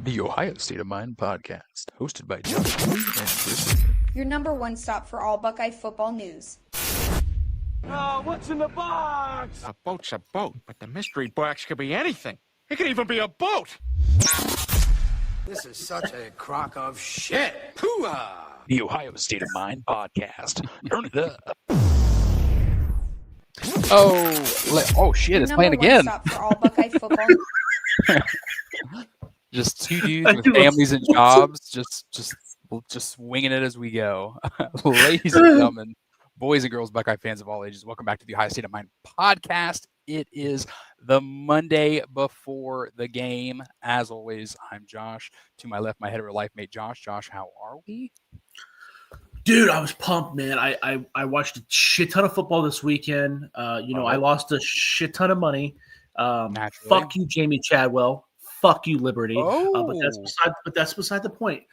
The Ohio State of Mind podcast, hosted by Josh Lee and Chris. Your number one stop for all Buckeye football news. What's in the box? A boat's a boat, but the mystery box could be anything. It could even be a boat. This is such a crock of shit. Hoo-ah! The Ohio State of Mind podcast. Turn it up. Oh shit! It's playing Number one again. stop for all Buckeye football. Just two dudes with families and jobs, just winging it as we go. Ladies and gentlemen, boys and girls, Buckeye fans of all ages, welcome back to the Ohio State of Mind podcast. It is the Monday before the game. As always, I'm Josh. To my left, my hetero life mate, Josh. Josh, how are we? Dude, I was pumped, man. I watched a shit ton of football this weekend. I lost a shit ton of money. Fuck you, Jamie Chadwell. Fuck you, Liberty. But that's beside the point.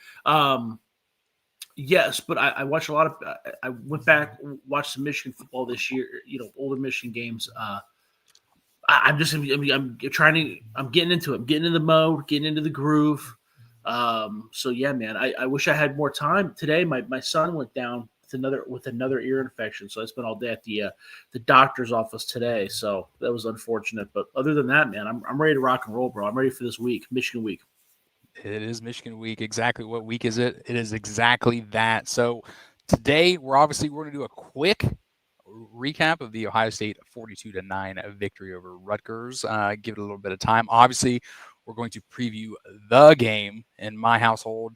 Yes, but I watched a lot of. I went back, watched some Michigan football this year. Older Michigan games. I'm getting into it. I'm getting in the mode, getting into the groove. So yeah, man. I wish I had more time today. My son went down with another ear infection, so I spent all day at the doctor's office today. So that was unfortunate. But other than that, man, I'm ready to rock and roll, bro. I'm ready for this week, Michigan week. It is Michigan week. Exactly what week is it? It is exactly that. So today we're going to do a quick recap of the Ohio State 42-9 victory over Rutgers. Give it a little bit of time. Obviously, we're going to preview the game in my household.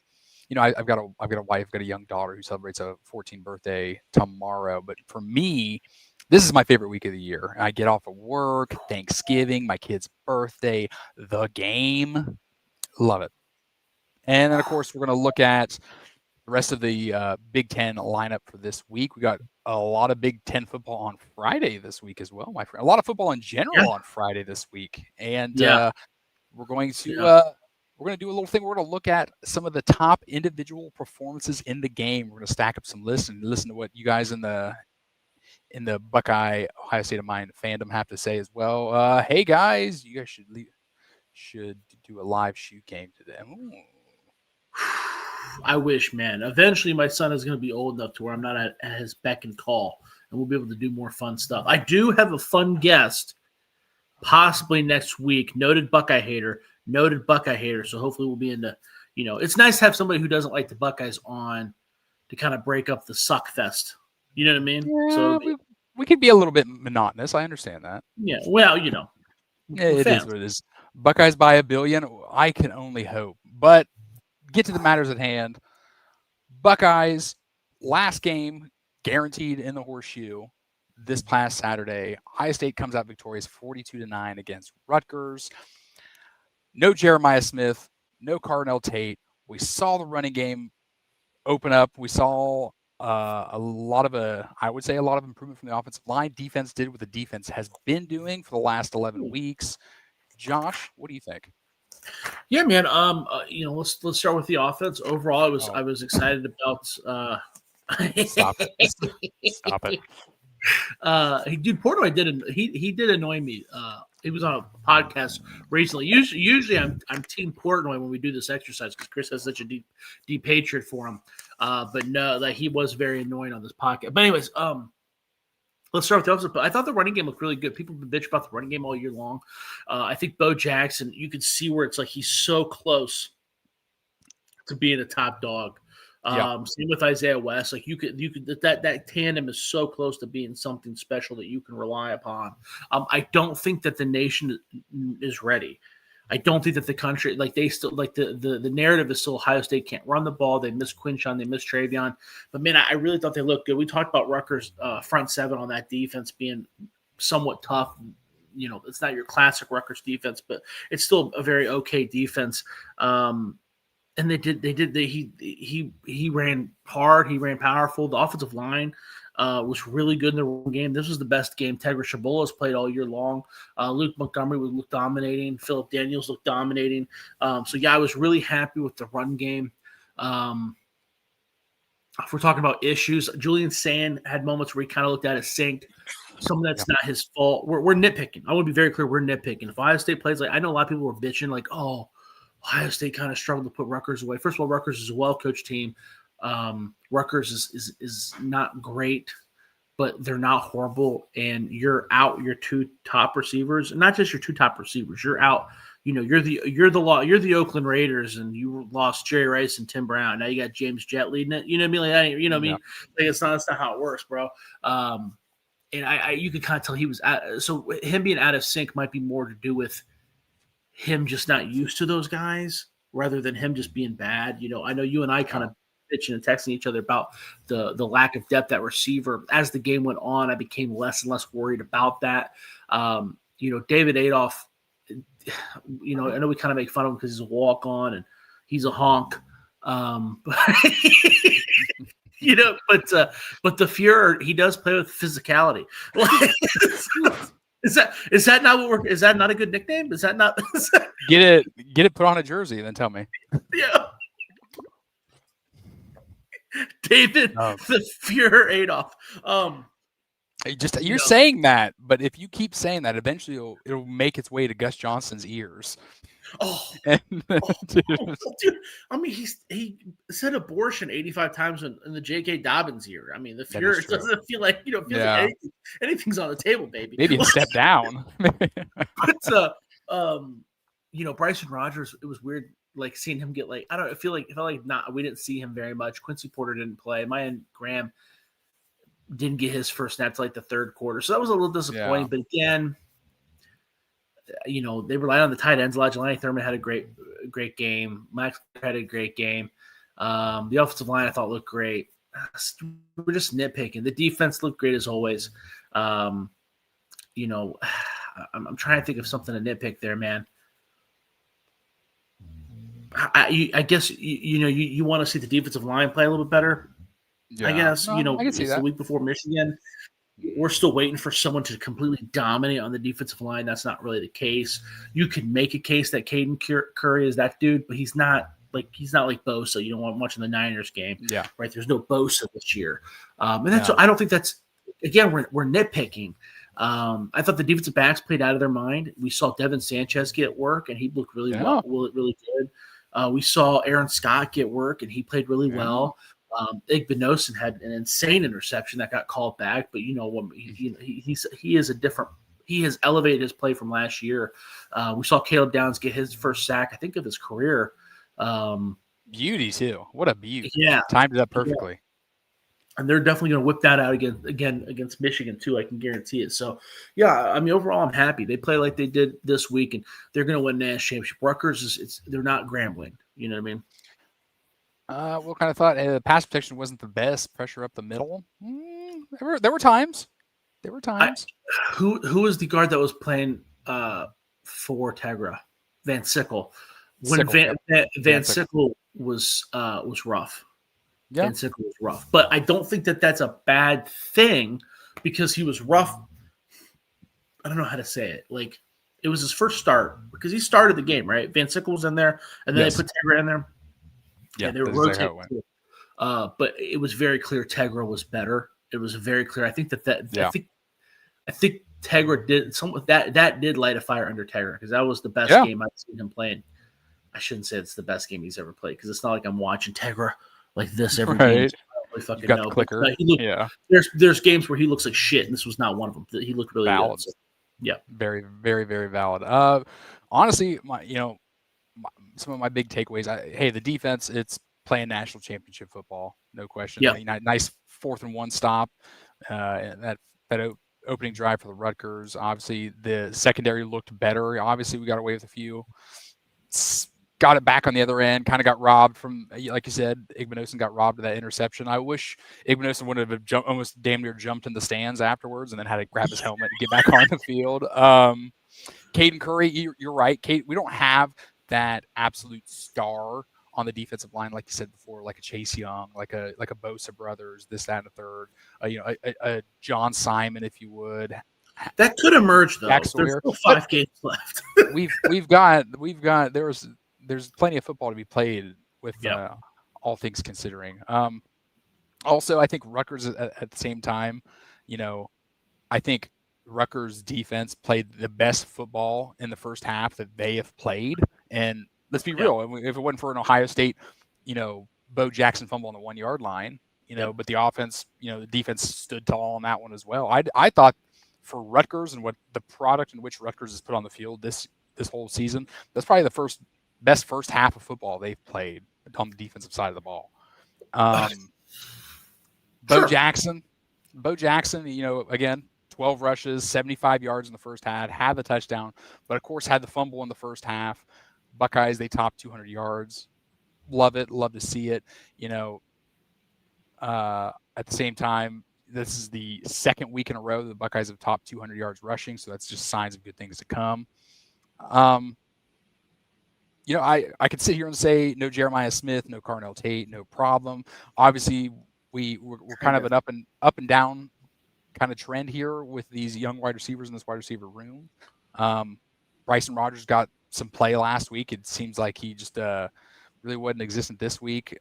I've got a wife, I've got a young daughter who celebrates a 14th birthday tomorrow. But for me, this is my favorite week of the year. I get off of work, Thanksgiving, my kid's birthday, the game. Love it. And then, of course, we're going to look at the rest of the Big Ten lineup for this week. We got a lot of Big Ten football on Friday this week as well, my friend. A lot of football in general on Friday this week. And we're going to we're going to do a little thing. We're going to look at some of the top individual performances in the game. We're going to stack up some lists and listen to what you guys in the Buckeye Ohio State of Mind fandom have to say as well. Hey guys, you guys should do a live shoot game today. Ooh. I wish, man. Eventually, my son is going to be old enough to where I'm not at his beck and call, and we'll be able to do more fun stuff. I do have a fun guest, possibly next week. Noted Buckeye hater. So hopefully we'll be into, it's nice to have somebody who doesn't like the Buckeyes on to kind of break up the suck fest. You know what I mean? Yeah, so we can be a little bit monotonous. I understand that. Yeah. Well, it is what it is. Buckeyes by $1 billion. I can only hope. But get to the matters at hand. Buckeyes, last game guaranteed in the horseshoe this past Saturday. Ohio State comes out victorious 42-9 against Rutgers. No Jeremiah Smith, no Carnell Tate. We saw the running game open up. We saw a lot of improvement from the offensive line. Defense did what the defense has been doing for the last 11 weeks. Josh, what do you think? Yeah, man. Let's start with the offense. Overall, I was excited about. Stop it. Dude, Portnoy did annoy me. He was on a podcast recently. Usually I'm Team Portnoy when we do this exercise because Chris has such a deep hatred for him. But no, that he was very annoying on this podcast. But anyways, let's start with the offense. But I thought the running game looked really good. People have been bitch about the running game all year long. I think Bo Jackson, you could see where it's like he's so close to being a top dog. Same with Isaiah West. Like you could that tandem is so close to being something special that you can rely upon. I don't think that the nation is ready. I don't think that the country, like they still, like the narrative is still Ohio State can't run the ball. They miss Quinshon, they miss Travion. But man, I really thought they looked good. We talked about Rutgers front seven on that defense being somewhat tough. It's not your classic Rutgers defense, but it's still a very okay defense. And he ran hard. He ran powerful. The offensive line was really good in the run game. This was the best game Tegra Chabolas played all year long. Luke Montgomery looked dominating. Philip Daniels looked dominating. So, yeah, I was really happy with the run game. If we're talking about issues, Julian Sand had moments where he kind of looked at it synced. Some of that's not his fault. We're nitpicking. I want to be very clear. We're nitpicking. If Ohio State plays, like, I know a lot of people were bitching, like, oh, Ohio State kind of struggled to put Rutgers away. First of all, Rutgers is a well-coached team. Rutgers is not great, but they're not horrible. And you're out your two top receivers, and not just your two top receivers. You're out. You know, you're the Oakland Raiders, and you lost Jerry Rice and Tim Brown. Now you got James Jett leading it. You know what I mean? Like, you know what I mean? Like, that's not how it works, bro. And I you could kind of tell he was so him being out of sync might be more to do with him just not used to those guys rather than him just being bad. You know, I know you and I kind of bitching and texting each other about the lack of depth at receiver. As the game went on, I became less and less worried about that. You know, David Adolph, you know, I know we kind of make fun of him because he's a walk-on and he's a honk. You know, but the Fuhrer, he does play with physicality. Is that not a good nickname? Is that not Get it put on a jersey and then tell me. Yeah. David the Fuhrer Adolph. You're saying that, but if you keep saying that, eventually it'll make its way to Gus Johnson's ears. Dude, I mean, he said abortion 85 times in the J.K. Dobbins year. I mean, the Fuhrer doesn't feel like like anything's on the table, baby. Maybe a step down. But you know, Bryson Rogers, it was weird, like seeing him get like it felt like not we didn't see him very much. Quincy Porter didn't play. Maya Graham didn't get his first snap to like the third quarter, so that was a little disappointing. Yeah. But again, you know, they relied on the tight ends. Elijah Thurman had a great game. Max had a great game. The offensive line I thought looked great. We're just nitpicking. The defense looked great as always. You know, I'm trying to think of something to nitpick there, man. I guess you know you want to see the defensive line play a little bit better. Yeah. I guess you know it's the week before Michigan. We're still waiting for someone to completely dominate on the defensive line. That's not really the case. You can make a case that Caden Curry is that dude, but he's not like Bosa. You don't want watching the Niners game, right? There's no Bosa this year, and that's I don't think that's again we're nitpicking. I thought the defensive backs played out of their mind. We saw Devin Sanchez get work, and he looked really really good. We saw Aaron Scott get work, and he played really well. Igbinosun had an insane interception that got called back, but you know when he is a different. He has elevated his play from last year. We saw Caleb Downs get his first sack, I think, of his career. Beauty too. What a beauty! Yeah, timed it up perfectly. Yeah. And they're definitely going to whip that out again against Michigan too. I can guarantee it. So, yeah, I mean, overall, I'm happy. They play like they did this week, and they're going to win national championship. Rutgers they're not Grambling. You know what I mean? What kind of thought? The pass protection wasn't the best. Pressure up the middle. There were times. Who was the guard that was playing for Tegra? Van Sickle. When Van Sickle was rough. Yeah. Van Sickle was rough. But I don't think that that's a bad thing because he was rough. I don't know how to say it. Like, it was his first start because he started the game, right? Van Sickle was in there, and then they put Tegra in there. Yeah, they were rotating. But it was very clear Tegra was better. It was very clear. I think I think Tegra did that did light a fire under Tegra because that was the best game I've seen him playing. I shouldn't say it's the best game he's ever played because it's not like I'm watching Tegra like this every game. I don't really fucking know. Clicker. There's games where he looks like shit, and this was not one of them. He looked really valid. Good. So, yeah, very, very, very valid. Honestly, some of my big takeaways. The defense, it's playing national championship football, no question. Yeah. Nice 4th and 1 stop. That opening drive for the Rutgers. Obviously, the secondary looked better. Obviously, we got away with a few. Got it back on the other end. Kind of got robbed from, like you said, Igbinosun got robbed of that interception. I wish Igbinosun would have almost damn near jumped in the stands afterwards and then had to grab his helmet and get back on the field. Caden Curry, you're right. We don't have that absolute star on the defensive line, like you said before, like a Chase Young, like a Bosa brothers, this, that, and a third, a John Simon, if you would. That could emerge though. Jack There's Sawyer. still 5 games left. we've got there's plenty of football to be played with all things considering. Also, I think Rutgers at the same time, I think Rutgers defense played the best football in the first half that they have played. And let's be real, if it wasn't for an Ohio State, Bo Jackson fumble on the 1 yard line, but the offense, the defense stood tall on that one as well. I thought for Rutgers and what the product in which Rutgers has put on the field this whole season, that's probably the best first half of football they've played on the defensive side of the ball. Bo Jackson, again, 12 rushes, 75 yards in the first half, had the touchdown, but of course had the fumble in the first half. Buckeyes, they topped 200 yards. Love it. Love to see it. At the same time, this is the second week in a row the Buckeyes have topped 200 yards rushing, so that's just signs of good things to come. I could sit here and say no Jeremiah Smith, no Carnell Tate, no problem. Obviously, we're kind of an up and down kind of trend here with these young wide receivers in this wide receiver room. Bryson Rogers got some play last week. It seems like he just really wasn't existent this week.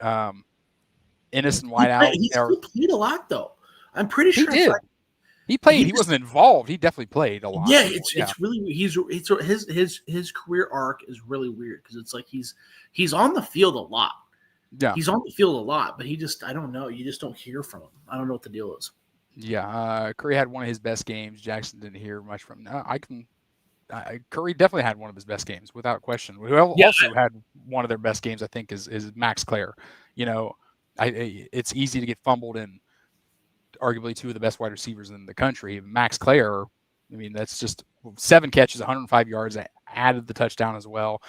Ennis and Whiteout. He played a lot though. I'm pretty sure he did. He played. He wasn't involved. He definitely played a lot. Yeah, it's really his career arc is really weird because it's like he's on the field a lot. Yeah, he's on the field a lot, but I don't know. You just don't hear from him. I don't know what the deal is. Yeah, Curry had one of his best games. Jackson didn't hear much from him. Curry definitely had one of his best games without question. Who also had one of their best games, I think, is Max Clare. It's easy to get fumbled in arguably two of the best wide receivers in the country. Max Clare, that's just 7 catches, 105 yards, added the touchdown as well.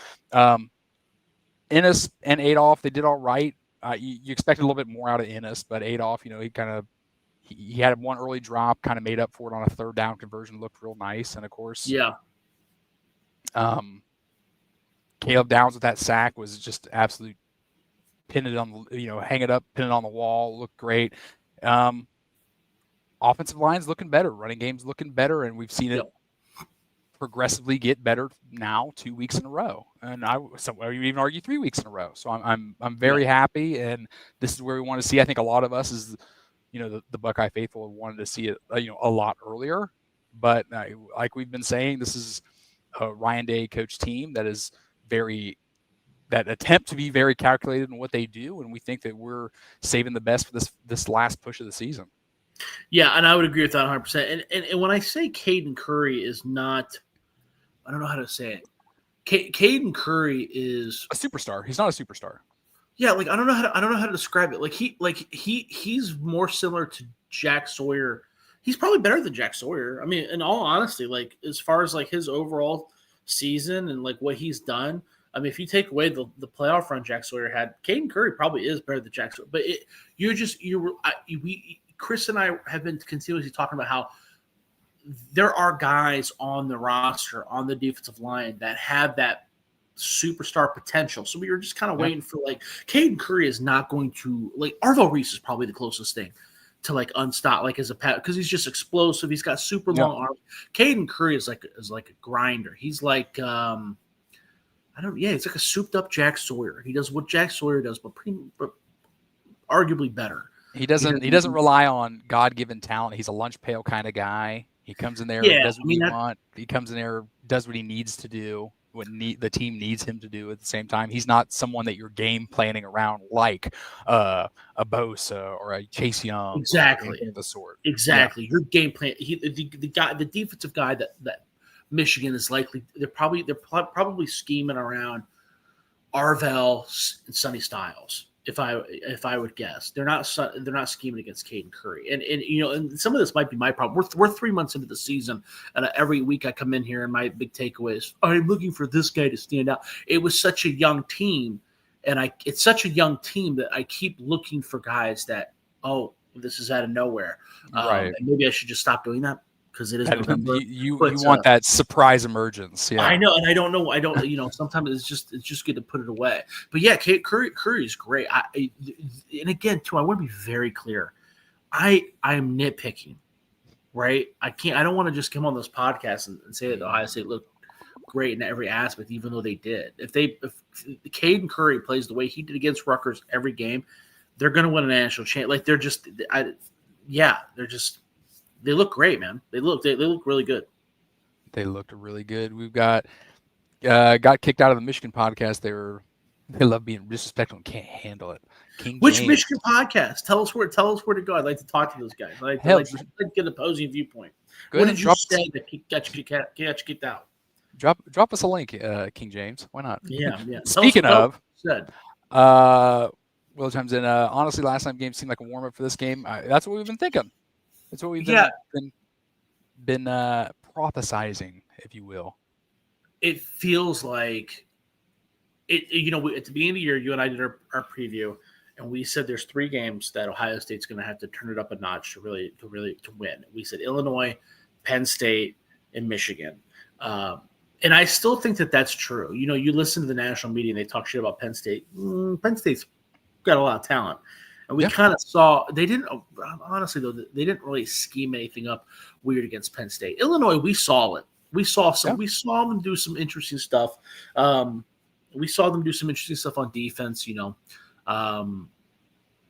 Ennis and Adolph, they did all right. You expected a little bit more out of Ennis, but Adolph, he had one early drop, kind of made up for it on a 3rd down conversion, looked real nice. And of course, Caleb Downs with that sack was just absolute pin it on hang it up, pin it on the wall, looked great. Offensive line's looking better, running game's looking better, and we've seen it progressively get better now 2 weeks in a row, and I would even argue 3 weeks in a row. So I'm very happy, and this is where we want to see. I think a lot of us is the Buckeye faithful wanted to see it a lot earlier, but like we've been saying, this is a Ryan Day coach team that is that attempt to be very calculated in what they do, and we think that we're saving the best for this last push of the season. Yeah, and I would agree with that 100%. And when I say Caden Curry is not, I don't know how to say it. Caden Curry is a superstar. He's not a superstar. Yeah, I don't know how to describe it. He's more similar to Jack Sawyer. He's probably better than Jack Sawyer. In all honesty, as far as his overall season and what he's done. If you take away the playoff run Jack Sawyer had, Caden Curry probably is better than Jack Sawyer. But Chris and I have been continuously talking about how there are guys on the roster on the defensive line that have that superstar potential. So we were just kind of waiting for Caden Curry is not going to Arvell Reese is probably the closest thing to unstop as a pat because he's just explosive. He's got super long arms. Caden Curry is like a grinder. He's he's like a souped up Jack Sawyer. He does what Jack Sawyer does, but arguably better. He doesn't rely on God-given talent. He's a lunch pail kind of guy. He comes in there, does what he wants. He comes in there, does what he needs to do, what the team needs him to do at the same time. He's not someone that you're game planning around like a Bosa or a Chase Young. Exactly. Of the sort. Exactly. Yeah. Your game plan. The defensive guy that Michigan is likely they're probably scheming around Arvell and Sonny Styles. If I would guess, they're not scheming against Caden Curry, and some of this might be my problem. We're 3 months into the season, and every week I come in here and my big takeaway is I'm looking for this guy to stand out. It was such a young team, and it's such a young team that I keep looking for guys that this is out of nowhere. Right. And maybe I should just stop doing that because it is That- November. you But, want that surprise emergence. Yeah. I know, and I don't know. I don't. Sometimes it's just good to put it away. But yeah, Curry is great. And again, too, I want to be very clear. I am nitpicking, right? I don't want to just come on this podcast and say that Ohio State looked great in every aspect, even though they did. If Caden Curry plays the way he did against Rutgers every game, they're going to win a national champ. Like they're just, they look great, man. They look really good. They looked really good. We've got kicked out of the Michigan podcast. They love being disrespectful and can't handle it. Which James. Michigan podcast? Tell us where to go. I'd like to talk to those guys. I'd like to get an opposing viewpoint. Go What ahead, did you drop say that got you kicked out? Drop us a link, King James. Why not? Yeah. Speaking of, said. Will Times in honestly, last time game seemed like a warm up for this game. That's what we've been thinking. That's what we've been prophesizing, if you will. It feels like it. At the beginning of the year, you and I did our preview, and we said there's 3 games that Ohio State's going to have to turn it up a notch to really win. We said Illinois, Penn State, and Michigan. And I still think that that's true. You listen to the national media and they talk shit about Penn State. Penn State's got a lot of talent. And we kind of saw they didn't really scheme anything up weird against Penn State. Illinois, we saw it. We saw them do some interesting stuff. We saw them do some interesting stuff on defense, The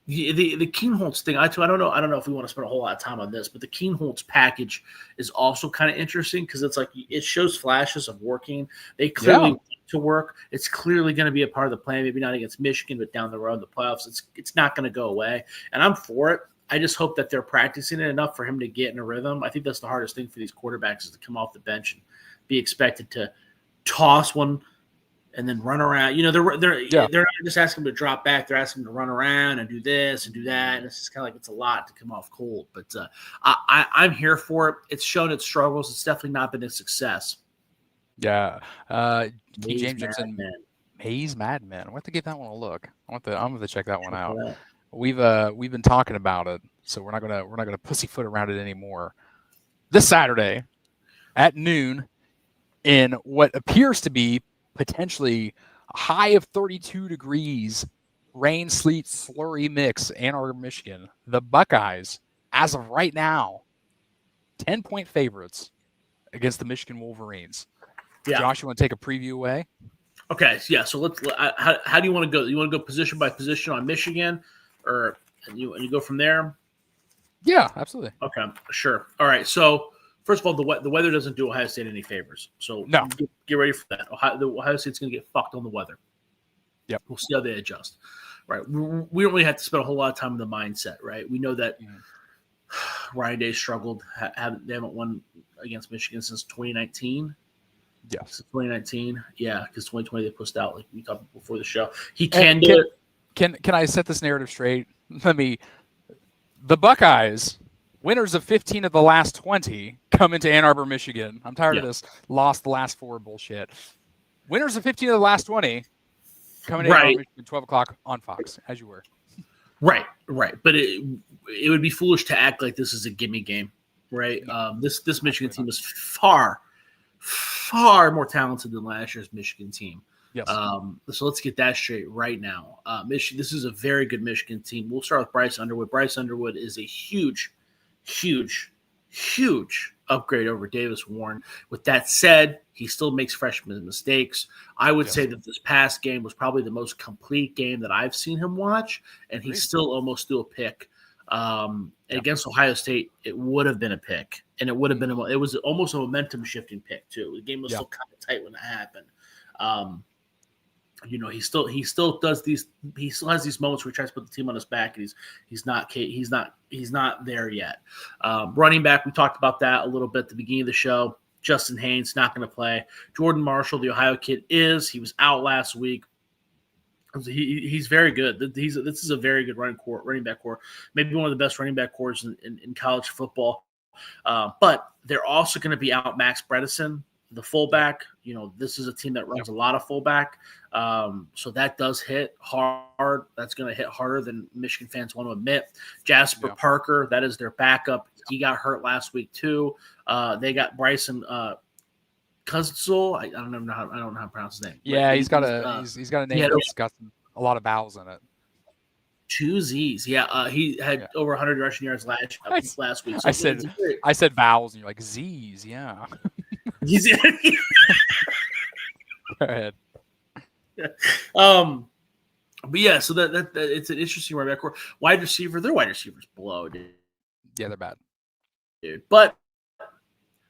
Keenholz thing, I don't know if we want to spend a whole lot of time on this, but the Keenholz package is also kind of interesting because it's like it shows flashes of working. They clearly want to work. It's clearly going to be a part of the plan. Maybe not against Michigan, but down the road in the playoffs, it's not going to go away. And I'm for it. I just hope that they're practicing it enough for him to get in a rhythm. I think that's the hardest thing for these quarterbacks is to come off the bench and be expected to toss one and then run around. They're not just asking him to drop back. They're asking him to run around and do this and do that. And it's just kind of like it's a lot to come off cold. But I'm here for it. It's shown its struggles. It's definitely not been a success. Yeah. Maze James Johnson, Maze Madman. I want to give that one a look. I'm going to check that one out. We've been talking about it, so we're not gonna pussyfoot around it anymore. This Saturday at noon, in what appears to be potentially a high of 32 degrees, rain, sleet, slurry mix, Ann Arbor, Michigan. The Buckeyes, as of right now, 10-point favorites against the Michigan Wolverines. Yeah. Josh, you want to take a preview away? Okay, yeah. So let's. How do you want to go? You want to go position by position on Michigan, and you go from there? Yeah, absolutely. Okay, sure. All right. So first of all, the weather doesn't do Ohio State any favors. So No. get ready for that. Ohio State's going to get fucked on the weather. Yep. We'll see how they adjust. Right. We don't really have to spend a whole lot of time in the mindset. Right. We know that Ryan Day struggled. They haven't won against Michigan since 2019. Yes. Since 2019. Yeah, because 2020 they pushed out like we talked before the show. He can do it. Can I set this narrative straight? The Buckeyes, winners of 15 of the last 20, come into Ann Arbor, Michigan. I'm tired of this lost the last 4 bullshit. Winners of 15 of the last 20 coming to Ann Arbor, Michigan, 12 o'clock on Fox, as you were. Right. But it would be foolish to act like this is a gimme game, right? This Michigan team is far more talented than last year's Michigan team. Yes. So let's get that straight right now. This is a very good Michigan team. We'll start with Bryce Underwood. Bryce Underwood is a huge upgrade over Davis Warren. With that said, he still makes freshman mistakes. I would say that this past game was probably the most complete game that I've seen him watch, and he still almost threw a pick. Against Ohio State, it would have been a pick, and it was almost a momentum shifting pick too. The game was still kind of tight when it happened. He still does these. He still has these moments where he tries to put the team on his back, and he's not there yet. Running back, we talked about that a little bit at the beginning of the show. Justin Haynes not going to play. Jordan Marshall, the Ohio kid, he was out last week. He's very good. This is a very good running back core, maybe one of the best running back cores in college football. But they're also going to be out Max Bredesen, the fullback. This is a team that runs a lot of fullback. So that does hit hard. That's going to hit harder than Michigan fans want to admit. Jasper Parker, that is their backup. He got hurt last week too. They got Bryson Kuzel. I don't know how to pronounce his name. Yeah, he's got a name that's got a lot of vowels in it. 2 Z's. Yeah, he had over 100 rushing yards last week. So I said vowels, and you're like Z's. Yeah. Go ahead. But yeah, so that it's an interesting running back core. Wide receiver, their wide receivers blow, dude. Yeah, they're bad. Dude, but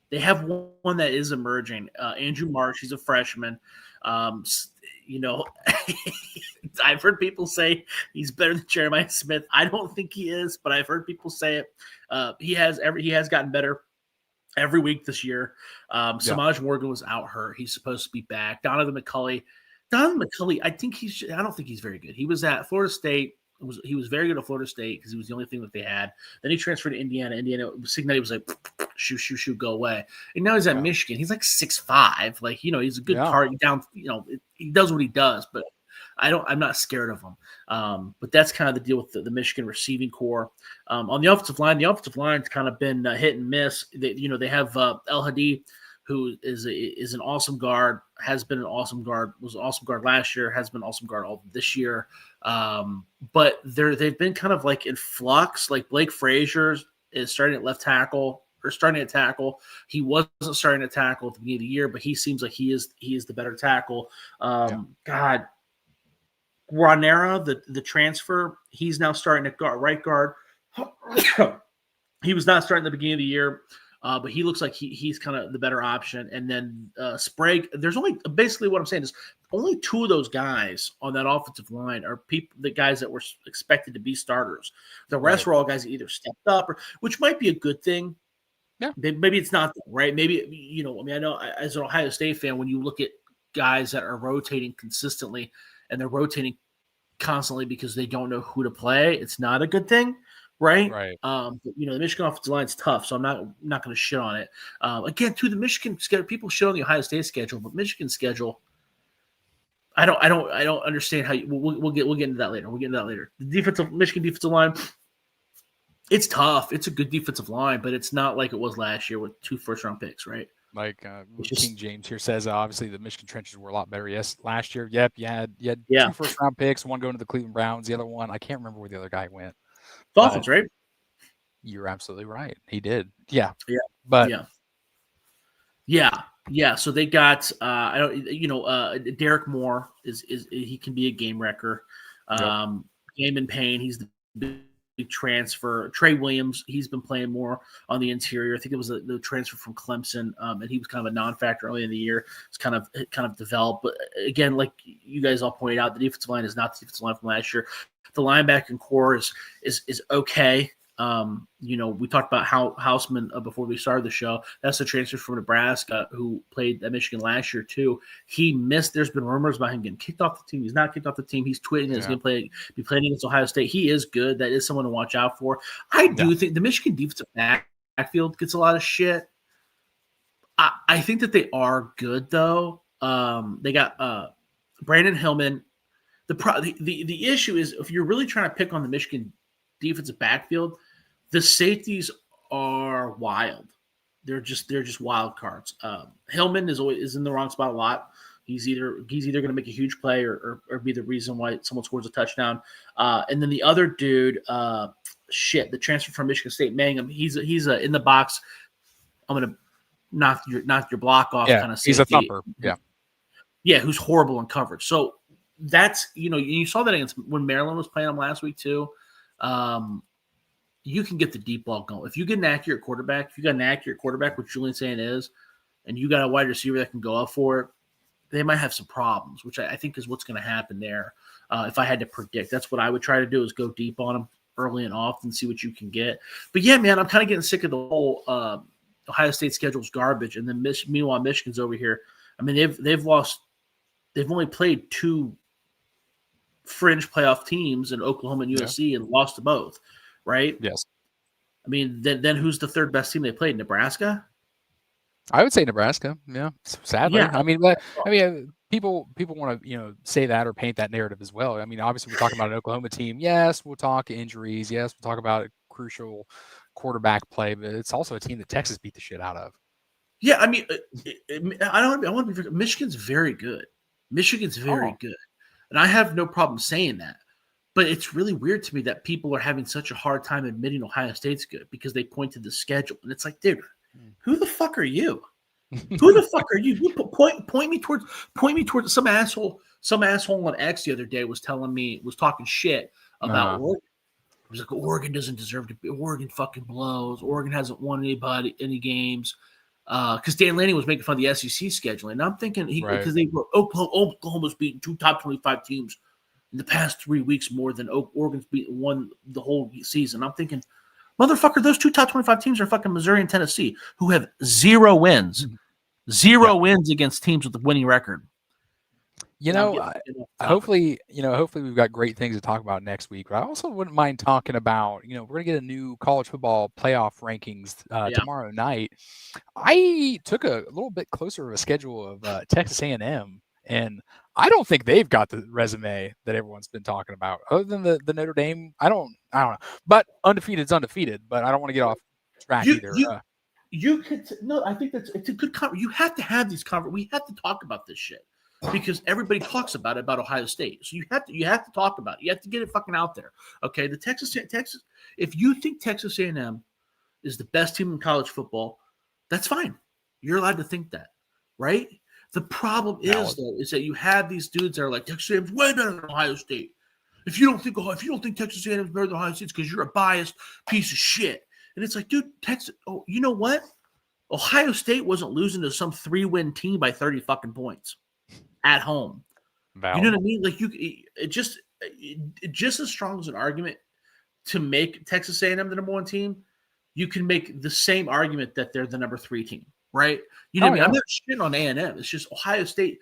they have one that is emerging. Andrew Marsh, he's a freshman. I've heard people say he's better than Jeremiah Smith. I don't think he is, but I've heard people say it. He has gotten better every week this year. Samaj Morgan was out hurt. He's supposed to be back. Donovan McCulley, I don't think he's very good. He was at Florida State. He was very good at Florida State because he was the only thing that they had. Then he transferred to Indiana. Cincinnati was like, shoot, go away. And now he's at Michigan. He's like 6'5". Like, he's a good target down. He does what he does, but I'm not scared of him. But that's kind of the deal with the Michigan receiving core. On the offensive line's kind of been hit and miss. They have El Hadi, who is an awesome guard, has been an awesome guard, was an awesome guard last year, has been an awesome guard all this year. But they've been kind of like in flux. Like Blake Frazier is starting at left tackle or starting at tackle. He wasn't starting at tackle at the beginning of the year, but he seems like he is the better tackle. God, Granera, the transfer, he's now starting at right guard. He was not starting at the beginning of the year. But he looks like he's kind of the better option. And then Sprague, there's only basically what I'm saying is only 2 of those guys on that offensive line are the guys that were expected to be starters. The rest were all guys that either stepped up which might be a good thing. Yeah. Maybe it's not, right? Maybe, I know as an Ohio State fan, when you look at guys that are rotating consistently and they're rotating constantly because they don't know who to play, it's not a good thing. Right. The Michigan offensive line is tough, so I'm not going to shit on it. Again, too, the Michigan schedule, people shit on the Ohio State schedule, but Michigan schedule, I don't understand how we'll get into that later. The Michigan defensive line, it's tough. It's a good defensive line, but it's not like it was last year with 2 first-round picks, right? Like King James here says, obviously the Michigan trenches were a lot better. Yes, last year. Yep, you had 2 first-round picks, one going to the Cleveland Browns, the other one I can't remember where the other guy went. Dolphins, right? You're absolutely right. He did. Yeah. But yeah. So they got Derek Moore is he can be a game wrecker. Damon Payne, he's the big transfer. Trey Williams, he's been playing more on the interior. I think it was the transfer from Clemson, and he was kind of a non-factor early in the year. It's kind of developed, but again, like you guys all pointed out, the defensive line is not the defensive line from last year. The linebacking core is okay. We talked about Houseman before we started the show. That's the transfer from Nebraska who played at Michigan last year too. He missed. There's been rumors about him getting kicked off the team. He's not kicked off the team. He's tweeting that he's going to be playing against Ohio State. He is good. That is someone to watch out for. I do think the Michigan defensive backfield gets a lot of shit. I think that they are good though. They got Brandon Hillman. The issue is if you're really trying to pick on the Michigan defensive backfield, the safeties are wild. They're just wild cards. Hillman is in the wrong spot a lot. He's either going to make a huge play or be the reason why someone scores a touchdown. And then the other dude, the transfer from Michigan State, Mangum. He's in the box. I'm going to knock your block off kind of safety. He's a thumper. Yeah, who's horrible in coverage. So that's you saw that against when Maryland was playing them last week too. You can get the deep ball going. If you get an accurate quarterback, which Julian saying is, and you got a wide receiver that can go up for it, they might have some problems, which I think is what's going to happen there. If I had to predict, that's what I would try to do is go deep on them early and often, see what you can get. But yeah, man, I'm kind of getting sick of the whole Ohio State schedule's garbage. And then meanwhile, Michigan's over here. I mean, they've only played 2 fringe playoff teams in Oklahoma and USC and lost to both, right? Yes. I mean, then who's the third best team they played? Nebraska? I would say Nebraska. Yeah, sadly. Yeah. I mean, but I mean, people want to say that or paint that narrative as well. I mean, obviously we're talking about an Oklahoma team. Yes, we'll talk injuries. Yes, we'll talk about crucial quarterback play, but it's also a team that Texas beat the shit out of. Yeah, I mean, I want to be. Michigan's very good. Michigan's very Oh. good, and I have no problem saying that. But it's really weird to me that people are having such a hard time admitting Ohio State's good because they point to the schedule, and it's like, dude, who the fuck are you? Who the fuck are you? You point me towards some asshole. Some asshole on X the other day was talking shit about Oregon. It was like Oregon doesn't deserve to be. Oregon fucking blows. Oregon hasn't won any games. Because Dan Lanning was making fun of the SEC scheduling. And I'm thinking because they were Oklahoma's beaten 2 top 25 teams in the past 3 weeks more than Oregon's won the whole season. I'm thinking, motherfucker, those 2 top 25 teams are fucking Missouri and Tennessee, who have 0 wins. 0 wins against teams with a winning record. Hopefully we've got great things to talk about next week. But I also wouldn't mind talking about, we're gonna get a new college football playoff rankings tomorrow night. I took a little bit closer of a schedule of Texas A&M, and I don't think they've got the resume that everyone's been talking about. Other than the Notre Dame, I don't know. But undefeated's undefeated. But I don't want to get off track either. I think it's a good conversation. You have to have these conversations. We have to talk about this shit because everybody talks about Ohio State. So you have to talk about it. You have to get it fucking out there. Okay, the Texas. If you think Texas A&M is the best team in college football, that's fine. You're allowed to think that, right? The problem is that you have these dudes that are like, Texas A&M's way better than Ohio State. If you don't think Texas A&M's better than Ohio State, it's because you're a biased piece of shit. And it's like, dude, Texas. Oh, you know what? Ohio State wasn't losing to some 3-win team by 30 fucking points at home. You know what I mean? Like it just as strong as an argument to make Texas A&M the number 1 team. You can make the same argument that they're the number 3 team, right? You know what I mean? I'm not shitting on A&M. It's just Ohio State,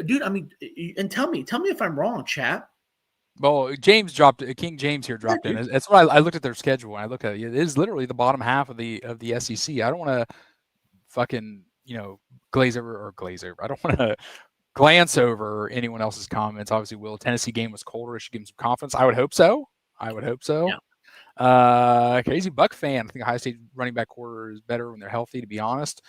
dude. I mean, and tell me if I'm wrong, chat. Well, King James here dropped in. That's why I looked at their schedule and I look at it. It is literally the bottom half of the SEC. I don't want to fucking glaze over. I don't want to glance over anyone else's comments. Obviously, Tennessee game was colder. It should give him some confidence. I would hope so. Yeah. Crazy Buck fan. I think Ohio State running back core is better when they're healthy. To be honest,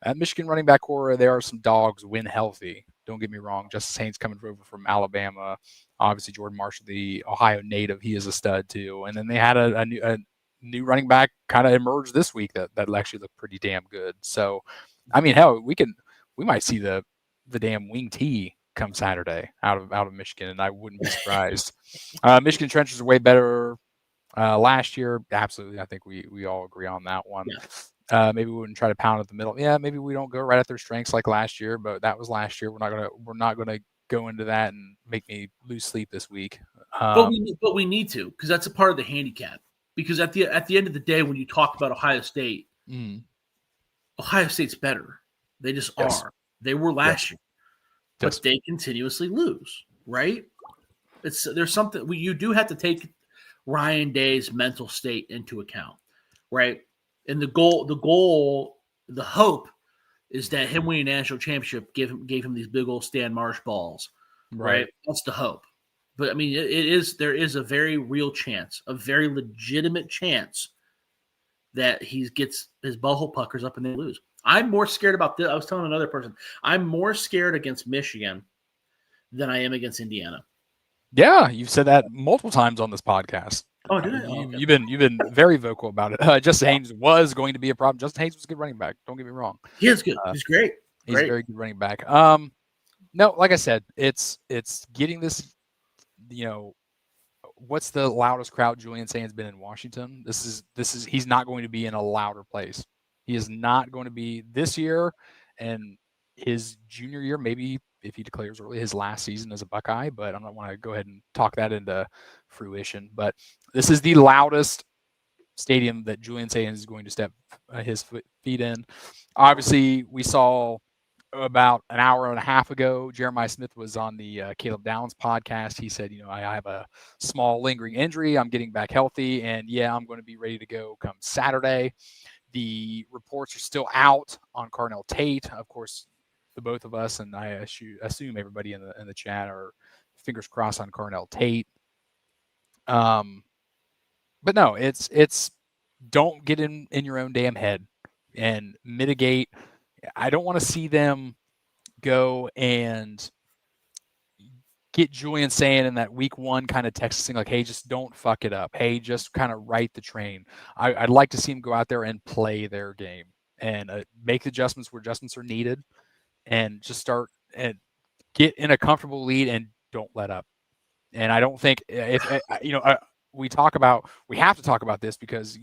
at Michigan running back core, there are some dogs when healthy. Don't get me wrong. Justice Haynes coming over from Alabama. Obviously, Jordan Marshall, the Ohio native, he is a stud too. And then they had a new running back kind of emerge this week that actually looked pretty damn good. So, I mean, hell, we might see the damn wing tee come Saturday out of Michigan, and I wouldn't be surprised. Michigan trenches are way better last year. Absolutely, I think we all agree on that one. Yeah. Maybe we wouldn't try to pound at the middle. Yeah, maybe we don't go right at their strengths like last year, but that was last year. We're not gonna go into that and make me lose sleep this week. But we need to, because that's a part of the handicap. Because at the end of the day, when you talk about Ohio State, Ohio State's better. They just are. They were last year, but they continuously lose. Right? There's something you do have to take Ryan Day's mental state into account, right? And the hope is that him winning a national championship gave him these big old Stan Marsh balls, right? That's the hope. But I mean, there is a very real chance, a very legitimate chance that he gets his butthole puckers up and they lose. I'm more scared about this. I was telling another person, I'm more scared against Michigan than I am against Indiana. Yeah, you've said that multiple times on this podcast. Oh, did I? Okay. You've been very vocal about it. Justin Haynes was going to be a problem. Justin Haynes was a good running back. Don't get me wrong. He is good. He's great. He's a very good running back. No, like I said, it's getting this. What's the loudest crowd Julian Saint's been in Washington? This is he's not going to be in a louder place. He is not going to be this year and his junior year, maybe if he declares early, his last season as a Buckeye, but I don't want to go ahead and talk that into fruition. But this is the loudest stadium that Julian Saint is going to step his feet in. Obviously, we saw about an hour and a half ago, Jeremiah Smith was on the Caleb Downs podcast. He said, I have a small lingering injury. I'm getting back healthy, and I'm going to be ready to go come Saturday. The reports are still out on Carnell Tate. Of course, the both of us, and I assume everybody in the chat, are fingers crossed on Carnell Tate. But no, it's don't get in your own damn head and mitigate. I don't want to see them go and get Julian saying in that week one kind of texting like, hey, just don't fuck it up. Hey, just kind of right the train. I'd like to see them go out there and play their game and make adjustments where adjustments are needed, and just start and get in a comfortable lead and don't let up. And I don't think if we have to talk about this because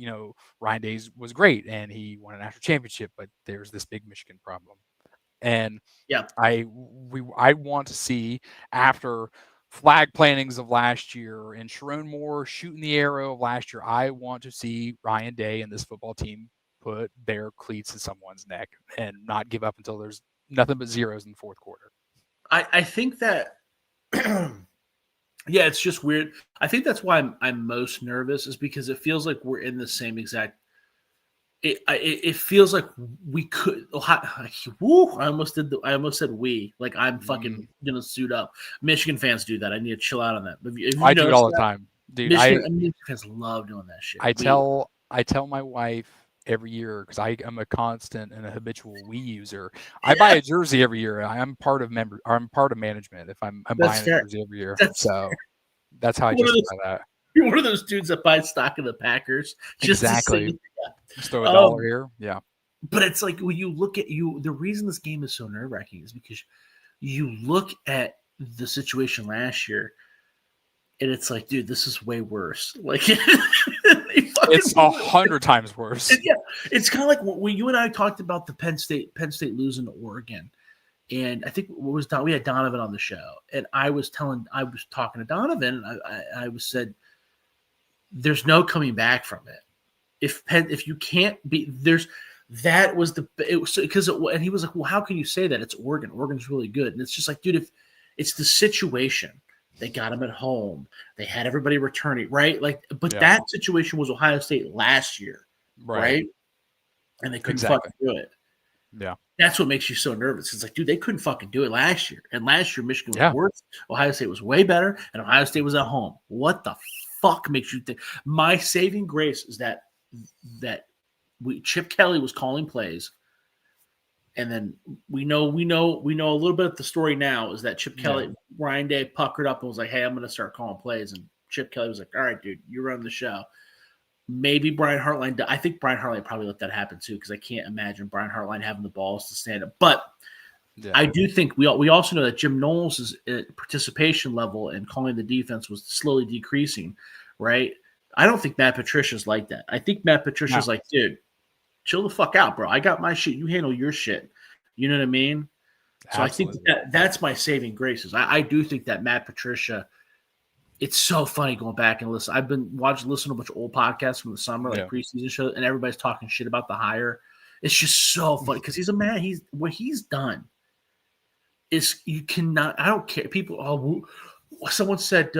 Ryan Day was great and he won a national championship, but there's this big Michigan problem. And yeah, I want to see, after flag plantings of last year and Sharon Moore shooting the arrow of last year, I want to see Ryan Day and this football team put their cleats in someone's neck and not give up until there's nothing but zeros in the fourth quarter. I think that yeah, it's just weird. I think that's why I'm most nervous, is because it feels like we're in the same exact. It feels like we could. Woo, I almost said we. Like I'm fucking gonna suit up. Michigan fans do that. I need to chill out on that. I do it all the time, dude. Michigan fans love doing that shit. I tell my wife every year, because I'm a constant and a habitual we user. I buy a jersey every year. I'm part of management if I'm buying a jersey every year. So that's how I justify that. You're one of those dudes that buys stock of the Packers. Exactly. Just throw a dollar here. Yeah. But it's like when you look at the reason this game is so nerve-wracking is because you look at the situation last year and it's like, dude, this is way worse. Like it's 100 times worse. Yeah. It's kind of like when you and I talked about the Penn State losing to Oregon. And I think we had Donovan on the show, and I was talking to Donovan, and I said, there's no coming back from it. If you can't be and he was like, well, how can you say that? It's Oregon. Oregon's really good. And it's just like, dude, if it's the situation, they got him at home. They had everybody returning, right? Like, but that situation was Ohio State last year, right? And they couldn't fucking do it. Yeah. That's what makes you so nervous. It's like, dude, they couldn't fucking do it last year. And last year, Michigan was worse. Ohio State was way better, and Ohio State was at home. What the fuck makes you think? My saving grace is that Chip Kelly was calling plays, and then we know a little bit of the story now is that Chip Kelly, Ryan Day puckered up and was like, hey, I'm going to start calling plays. And Chip Kelly was like, all right, dude, you run the show. Maybe Brian Hartline. I think Brian Hartline probably let that happen too, because I can't imagine Brian Hartline having the balls to stand up. But I do think we also know that Jim Knowles' participation level in calling the defense was slowly decreasing, right? I don't think Matt Patricia's like that. I think Matt Patricia's like, dude, chill the fuck out, bro. I got my shit. You handle your shit. You know what I mean? So absolutely. I think that's my saving graces. I do think that Matt Patricia. It's so funny going back and listen. I've been listening to a bunch of old podcasts from the summer, like preseason shows, and everybody's talking shit about the hire. It's just so funny because he's a man. What he's done is you cannot. I don't care. People. Someone said,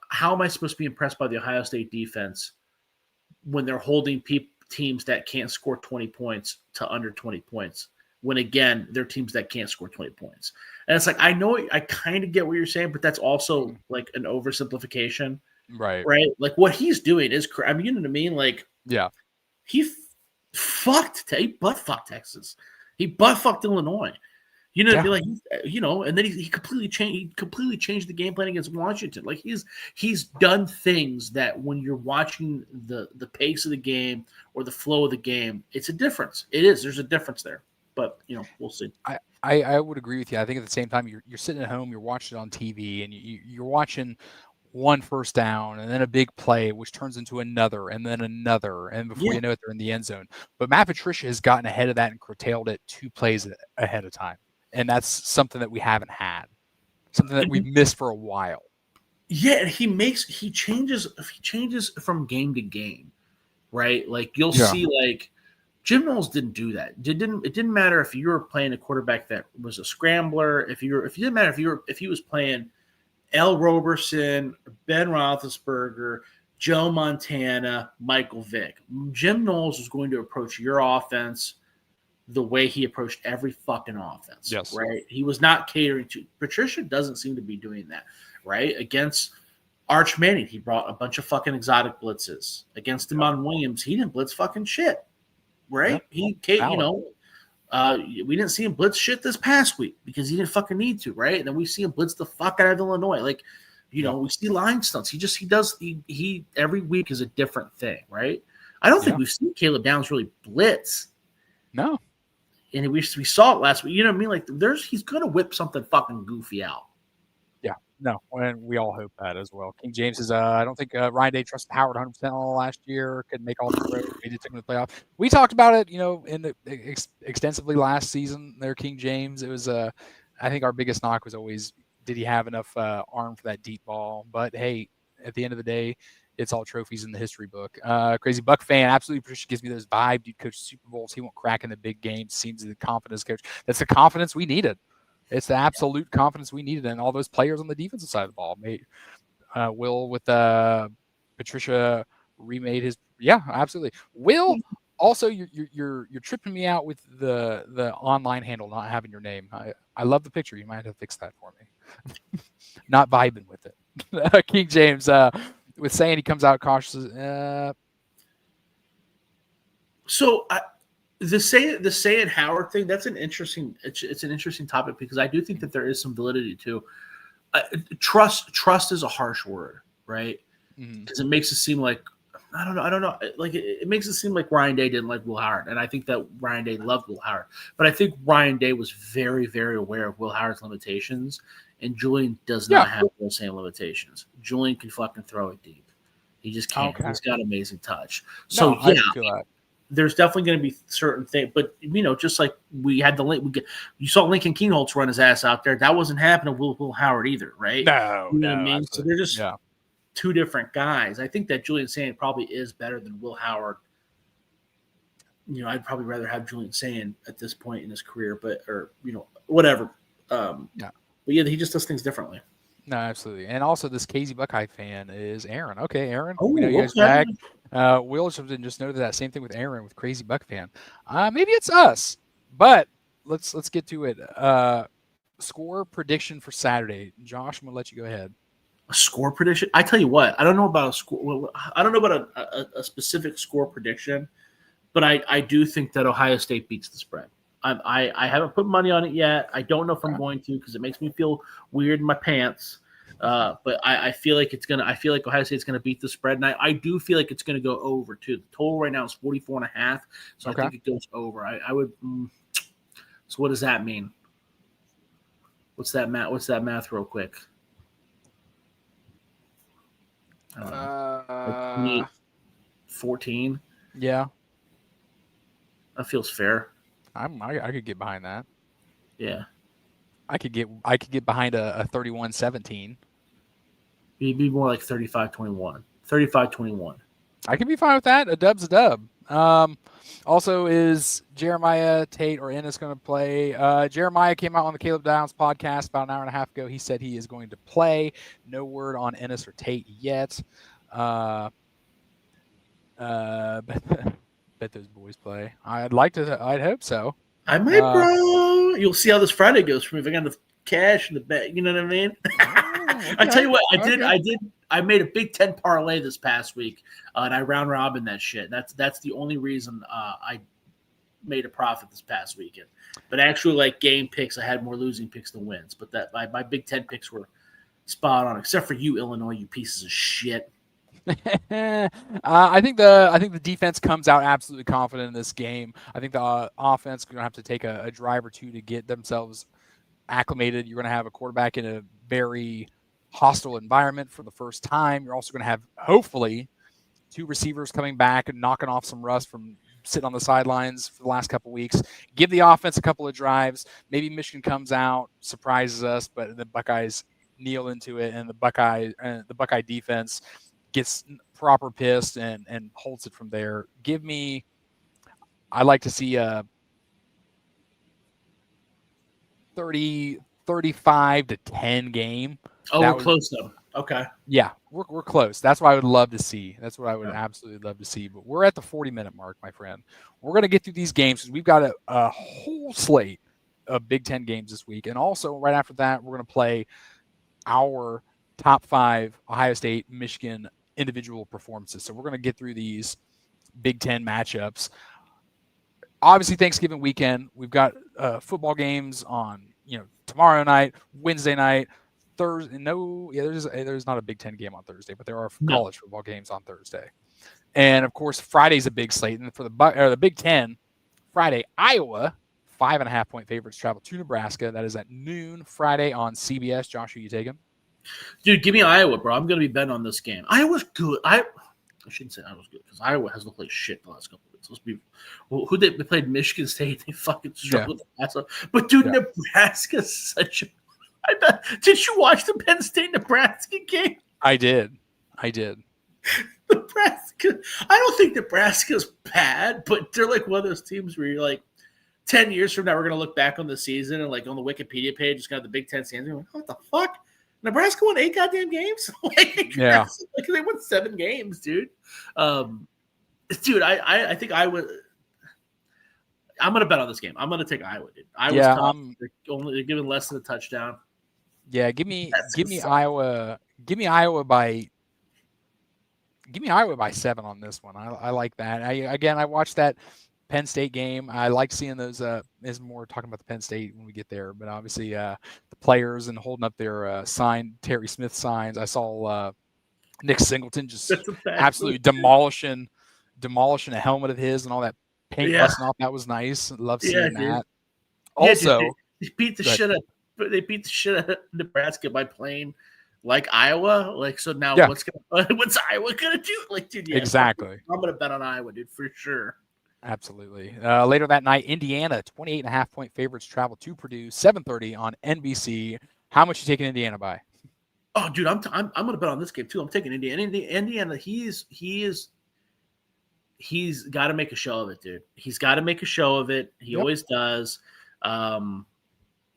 "How am I supposed to be impressed by the Ohio State defense when they're holding teams that can't score 20 points to under 20 points?" When again, they're teams that can't score 20 points. And it's like, I know I kind of get what you're saying, but that's also like an oversimplification. Right. Like what he's doing is, I mean, you know what I mean? Like, he butt fucked Texas. He butt fucked Illinois. You know, like, and then he completely changed the game plan against Washington. Like he's done things that when you're watching the pace of the game or the flow of the game, it's a difference. There's a difference there. But, we'll see. I would agree with you. I think at the same time, you're sitting at home, you're watching it on TV, and you're watching one first down and then a big play, which turns into another and then another. And before you know it, they're in the end zone. But Matt Patricia has gotten ahead of that and curtailed it 2 plays ahead of time. And that's something that we haven't had, something that we've missed for a while. Yeah, he changes from game to game, right? Like you'll see like Jim Knowles didn't do that. It didn't matter if you were playing a quarterback that was a scrambler. If he was playing Al Roberson, Ben Roethlisberger, Joe Montana, Michael Vick. Jim Knowles was going to approach your offense the way he approached every fucking offense. Yes. Right? He was not catering to Patricia doesn't seem to be doing that, right? Against Arch Manning, he brought a bunch of fucking exotic blitzes. Against Demond Williams, he didn't blitz fucking shit. Right? We didn't see him blitz shit this past week because he didn't fucking need to, right? And then we see him blitz the fuck out of Illinois. Like, we see line stunts. He every week is a different thing, right? I don't think we've seen Caleb Downs really blitz. No. And we saw it last week. You know what I mean? Like, he's gonna whip something fucking goofy out. Yeah, no, and we all hope that as well. King James is, I don't think Ryan Day trusted Howard 100% all last year. Couldn't make all the throws. We did take him to the playoff. We talked about it, extensively last season. There, King James. It was, I think our biggest knock was always, did he have enough arm for that deep ball? But hey, at the end of the day, it's all trophies in the history book. Crazy Buck fan, absolutely. Patricia gives me those vibes. Dude, coach Super Bowls. He won't crack in the big games. Seems the confidence coach. That's the confidence we needed. It's the absolute confidence we needed in all those players on the defensive side of the ball. Will with Patricia remade his. Yeah, absolutely. Will also you're tripping me out with the online handle not having your name. I love the picture. You might have to fix that for me. Not vibing with it. King James with saying he comes out cautious. The say it Howard thing, that's an interesting it's an interesting topic because I do think that there is some validity to trust is a harsh word, right? Because it makes it seem like I don't know like it makes it seem like Ryan Day didn't like Will Howard, and I think that Ryan Day loved Will Howard, but I think Ryan Day was very, very aware of Will Howard's limitations, and Julian does not have those same limitations. Julian can fucking throw it deep. He just can't. Okay. He's got amazing touch. So I feel that. There's definitely going to be certain things, but just like we had you saw Lincoln Keenholz run his ass out there. That wasn't happening with Will Howard either, right? No, you know what I mean? Absolutely. So they're just two different guys. I think that Julian Sand probably is better than Will Howard. I'd probably rather have Julian Sand at this point in his career, whatever. But he just does things differently. No, absolutely. And also this Casey Buckeye fan is Aaron. Okay, Aaron. Oh, we know you guys back. Will just noted that same thing with Aaron with Crazy Buck fan. Maybe it's us, but let's get to it. Score prediction for Saturday. Josh, I'm gonna let you go ahead. A score prediction? I tell you what, I don't know about a score. Well, I don't know about a specific score prediction, but I do think that Ohio State beats the spread. I haven't put money on it yet. I don't know if I'm going to because it makes me feel weird in my pants. But I feel like I feel like Ohio State's gonna beat the spread, and I do feel like it's gonna go over too. The total right now is 44.5, so I think it goes over. I would. So what does that mean? What's that math? What's that math, real quick? 14. Yeah, that feels fair. I could get behind that. Yeah, I could get behind a 31-17. It'd be more like 35-21. 35-21. I can be fine with that. A dub's a dub. Also, is Jeremiah Tate or Ennis going to play? Jeremiah came out on the Caleb Downs podcast about an hour and a half ago. He said he is going to play. No word on Ennis or Tate yet. Bet those boys play. I'd hope so. I might, bro. You'll see how this Friday goes for me if I got the cash in the bank. You know what I mean? Okay. I tell you what, I made a Big Ten parlay this past week, and I round robin that shit. That's the only reason I made a profit this past weekend. But actually, like game picks, I had more losing picks than wins. But my Big Ten picks were spot on, except for you, Illinois, you pieces of shit. I think the defense comes out absolutely confident in this game. I think the offense is going to have to take a drive or two to get themselves acclimated. You're going to have a quarterback in a very hostile environment for the first time. You're also going to have, hopefully, two receivers coming back and knocking off some rust from sitting on the sidelines for the last couple of weeks. Give the offense a couple of drives. Maybe Michigan comes out, surprises us, but the Buckeyes kneel into it, and the Buckeye defense gets proper pissed and holds it from there. I'd like to see a 35-10 game. Oh, we're close though. Okay. Yeah, we're close. That's what I would love to see. That's what I would Yeah. absolutely love to see. But we're at the 40-minute mark, my friend. We're going to get through these games because we've got a whole slate of Big Ten games this week. And also, right after that, we're going to play our top 5 Ohio State, Michigan individual performances. So we're going to get through these Big Ten matchups. Obviously, Thanksgiving weekend, we've got football games on tomorrow night, Wednesday night, Thursday. There's not a Big Ten game on Thursday, but there are college football games on Thursday. And of course, Friday's a big slate. And for the Big Ten, Friday, Iowa, 5.5-point favorites travel to Nebraska. That is at noon Friday on CBS. Josh, who you taking? Dude, give me Iowa, bro. I'm going to be betting on this game. Iowa's good. I shouldn't say Iowa's good because Iowa has looked like shit the last couple of weeks. Let's be who they played Michigan State. They fucking struggled. Yeah. But dude, Nebraska's such a. I bet. Did you watch the Penn State Nebraska game? I did. Nebraska. I don't think Nebraska's bad, but they're like one of those teams where you're like, 10 years from now, we're going to look back on the season and like on the Wikipedia page, it's got the Big Ten standings. Like, what the fuck? Nebraska won 8 goddamn games? Yeah. Like they won 7 games, dude. Dude, I think I'm going to bet on this game. I'm going to take Iowa, dude. Iowa's tough. They're giving less than a touchdown. Yeah, give me Iowa. Give me Iowa by 7 on this one. I like that. I watched that Penn State game. I like seeing those. Is more talking about the Penn State when we get there, but obviously the players and holding up their Terry Smith signs. I saw Nick Singleton just absolutely demolishing a helmet of his and all that paint busting off. That was nice. Love seeing that. Also, they beat the shit out of Nebraska by playing like Iowa. Like, so now what's Iowa gonna do? Like, dude, exactly. I'm gonna bet on Iowa, dude, for sure. Absolutely. Later that night, Indiana, 28.5-point favorites travel to Purdue, 7:30 on NBC. How much you taking Indiana by? Oh, dude, I'm gonna bet on this game too. I'm taking Indiana. Indiana, he's got to make a show of it, dude. He's got to make a show of it. He always does.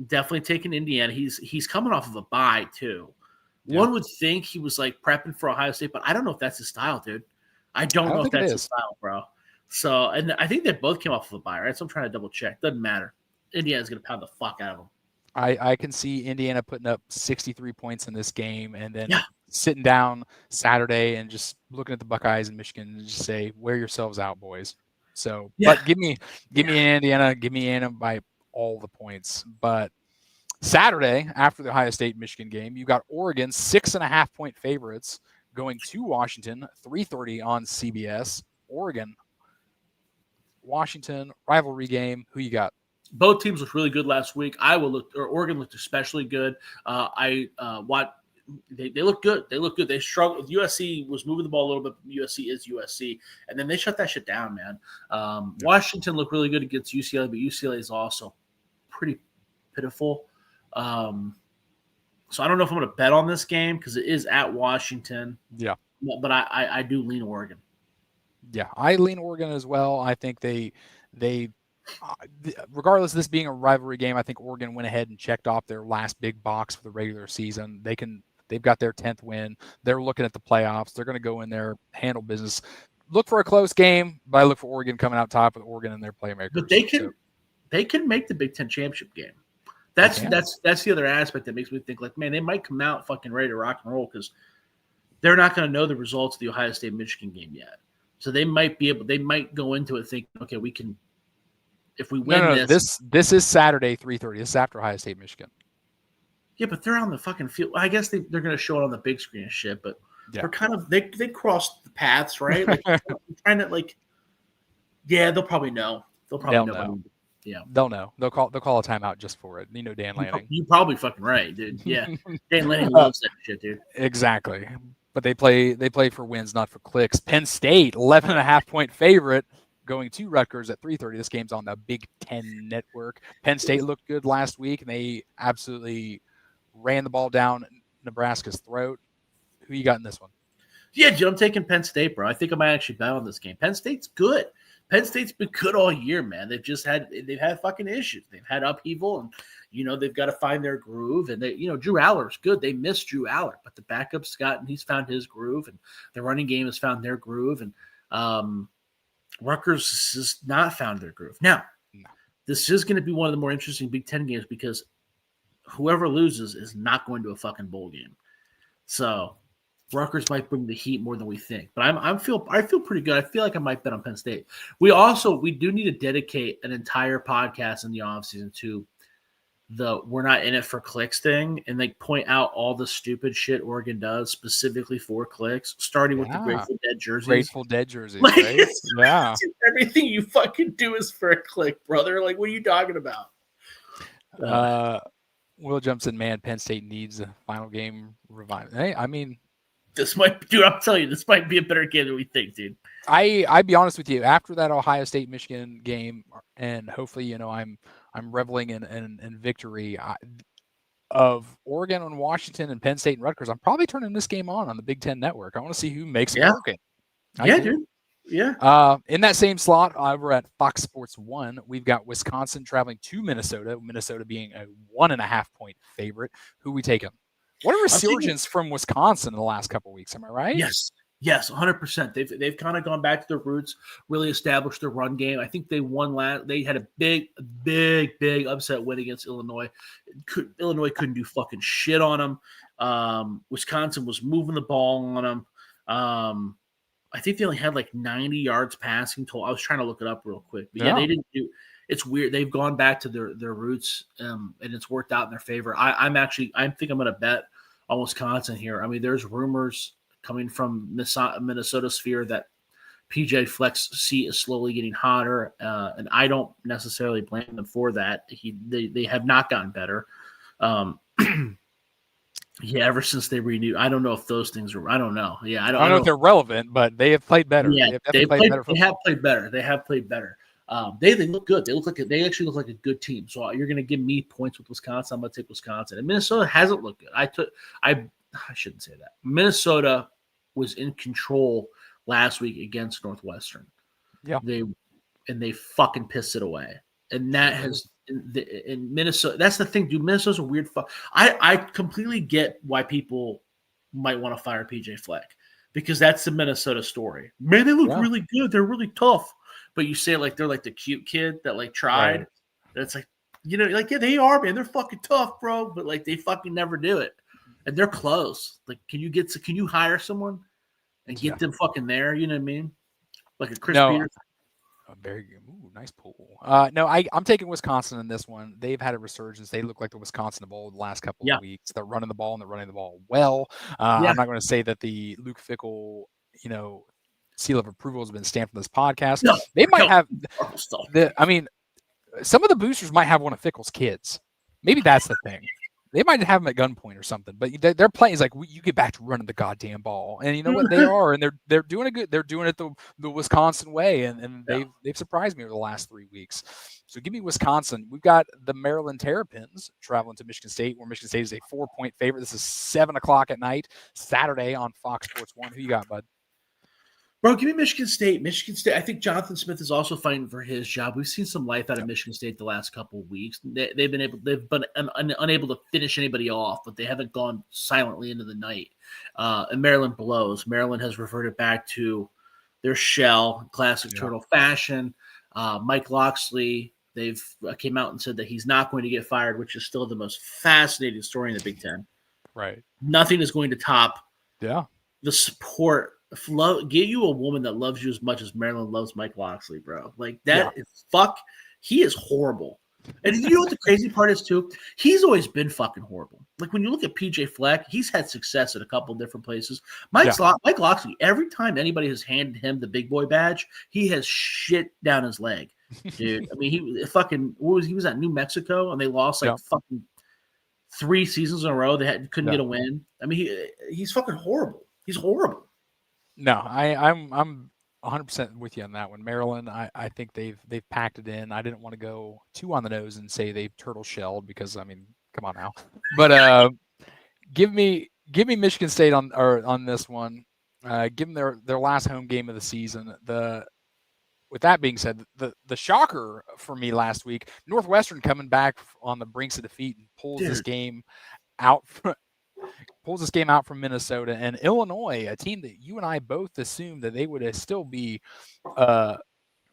Definitely taking Indiana. He's coming off of a bye too. Yeah. One would think he was like prepping for Ohio State, but I don't know if that's his style, dude. I don't know if that's his style, bro. So, and I think they both came off of a bye, right? So I'm trying to double check. Doesn't matter. Indiana's going to pound the fuck out of them. I can see Indiana putting up 63 points in this game and then sitting down Saturday and just looking at the Buckeyes and Michigan and just say, wear yourselves out, boys. So, but give me Indiana. Give me Indiana by all the points. But Saturday, after the Ohio State-Michigan game, you got Oregon 6.5-point favorites going to Washington, 3:30 on CBS. Oregon, Washington rivalry game. Who you got? Both teams looked really good last week. Oregon looked especially good. They look good. They look good. They struggled. USC was moving the ball a little bit. USC is USC, and then they shut that shit down, man. Washington looked really good against UCLA, but UCLA is also pretty pitiful. So I don't know if I'm going to bet on this game because it is at Washington. Yeah, but I do lean Oregon. Yeah, I lean Oregon as well. I think they regardless of this being a rivalry game, I think Oregon went ahead and checked off their last big box for the regular season. They've got their 10th win. They're looking at the playoffs. They're going to go in there, handle business. Look for a close game, but I look for Oregon coming out top with Oregon and their playmakers. But they can make the Big Ten championship game. That's the other aspect that makes me think like, man, they might come out fucking ready to rock and roll because they're not going to know the results of the Ohio State Michigan game yet. So they might go into it thinking, okay, we can. If we win this is Saturday 3:30. This is after Ohio State Michigan. Yeah, but they're on the fucking field. I guess they're going to show it on the big screen and shit. But they're kind of they crossed the paths, right? Like trying to like. Yeah, they'll probably know. They'll know. Yeah, they'll know. They'll call a timeout just for it. You know, Dan Lanning. You're probably fucking right, dude. Yeah, Dan Lanning loves that shit, dude. Exactly. But they play for wins, not for clicks. Penn State, 11.5-point favorite, going to Rutgers at 3:30. This game's on the Big Ten Network. Penn State looked good last week, and they absolutely ran the ball down Nebraska's throat. Who you got in this one? Yeah, dude, I'm taking Penn State, bro. I think I might actually bet on this game. Penn State's good. Penn State's been good all year, man. They've had fucking issues. They've had upheaval, and they've got to find their groove. And Drew Aller's good. They missed Drew Aller, but the backup's he's found his groove, and the running game has found their groove, and Rutgers has not found their groove. Now, this is going to be one of the more interesting Big Ten games because whoever loses is not going to a fucking bowl game. So Rutgers might bring the heat more than we think, but I feel pretty good. I feel like I might bet on Penn State. We do need to dedicate an entire podcast in the offseason to the "we're not in it for clicks" thing, and like point out all the stupid shit Oregon does specifically for clicks, starting with the Grateful Dead jerseys. Grateful Dead jerseys, Like, right? Yeah. Everything you fucking do is for a click, brother. Like, what are you talking about? Will jumps in, man. Penn State needs a final game revival. Hey, I mean, I'm telling you, this might be a better game than we think, dude. I'd be honest with you. After that Ohio State Michigan game, and hopefully, I'm reveling in victory of Oregon and Washington and Penn State and Rutgers. I'm probably turning this game on the Big Ten Network. I want to see who makes it working. Dude. Yeah. In that same slot, over at Fox Sports 1, we've got Wisconsin traveling to Minnesota. Minnesota being a 1.5 point favorite. Who we taking? What a resurgence from Wisconsin in the last couple of weeks. Am I right? Yes, 100%. They've kind of gone back to their roots, really established their run game. I think they won last. They had a big upset win against Illinois. Illinois couldn't do fucking shit on them. Wisconsin was moving the ball on them. I think they only had like 90 yards passing total. I was trying to look it up real quick, but yeah, they didn't do. It's weird. They've gone back to their roots, and it's worked out in their favor. I think I'm going to bet on Wisconsin here. I mean, there's rumors coming from Minnesota sphere that PJ Fleck's seat is slowly getting hotter, and I don't necessarily blame them for that. They have not gotten better. Yeah, ever since they renewed, I don't know if those things are. I don't know. Yeah, I don't know if they're relevant, but they have played better. Yeah, they have played better. They have played better. They look good. They actually look like a good team. So you're going to give me points with Wisconsin. I'm going to take Wisconsin. And Minnesota hasn't looked good. I shouldn't say that. Minnesota was in control last week against Northwestern. Yeah, they fucking pissed it away. And that has in Minnesota. That's the thing, dude. Minnesota's a weird fuck. I completely get why people might want to fire PJ Fleck because that's the Minnesota story. Man, they look really good. They're really tough. But you say like they're like the cute kid that like tried. Right. That's like like yeah, they are, man. They're fucking tough, bro. But like they fucking never do it, and they're close. Like, can you hire someone and get them fucking there? You know what I mean? Like a Chris Peters. Very good. Ooh, nice pull. No, I'm taking Wisconsin in this one. They've had a resurgence. They look like the Wisconsin of old the last couple of weeks. They're running the ball and they're running the ball well. I'm not going to say that the Luke Fickell, seal of approval has been stamped on this podcast. No, they might have some of the boosters might have one of Fickell's kids. Maybe that's the thing. They might have him at gunpoint or something, but their play is like, you get back to running the goddamn ball. And you know what they are, and they're doing it good. They're doing it the Wisconsin way, and they've surprised me over the last 3 weeks. So give me Wisconsin. We've got the Maryland Terrapins traveling to Michigan State, where Michigan State is a 4-point favorite. This is 7:00 at night, Saturday on Fox Sports 1. Who you got, bud? Bro, give me Michigan State. Michigan State. I think Jonathan Smith is also fighting for his job. We've seen some life out of Michigan State the last couple of weeks. They've been unable to finish anybody off, but they haven't gone silently into the night. And Maryland blows. Maryland has reverted back to their shell, classic turtle fashion. Mike Locksley, they've came out and said that he's not going to get fired, which is still the most fascinating story in the Big Ten. Right. Nothing is going to top the support. Get you a woman that loves you as much as Maryland loves Mike Locksley, bro. Like that is he is horrible. And you know what the crazy part is too? He's always been fucking horrible. Like when you look at PJ Fleck, he's had success at a couple of different places. Mike Locksley, every time anybody has handed him the big boy badge, he has shit down his leg, dude. I mean, he was at New Mexico and they lost fucking 3 seasons in a row. They couldn't get a win. I mean, he's fucking horrible. He's horrible. No, I'm 100% with you on that one. Maryland, I think they've packed it in. I didn't want to go too on the nose and say they've turtle shelled because I mean, come on now. But give me Michigan State on this one. Give them their last home game of the season. with that being said, the shocker for me last week, Northwestern coming back on the brinks of defeat and pulls this game out from Minnesota, and Illinois, a team that you and I both assumed that they would still be a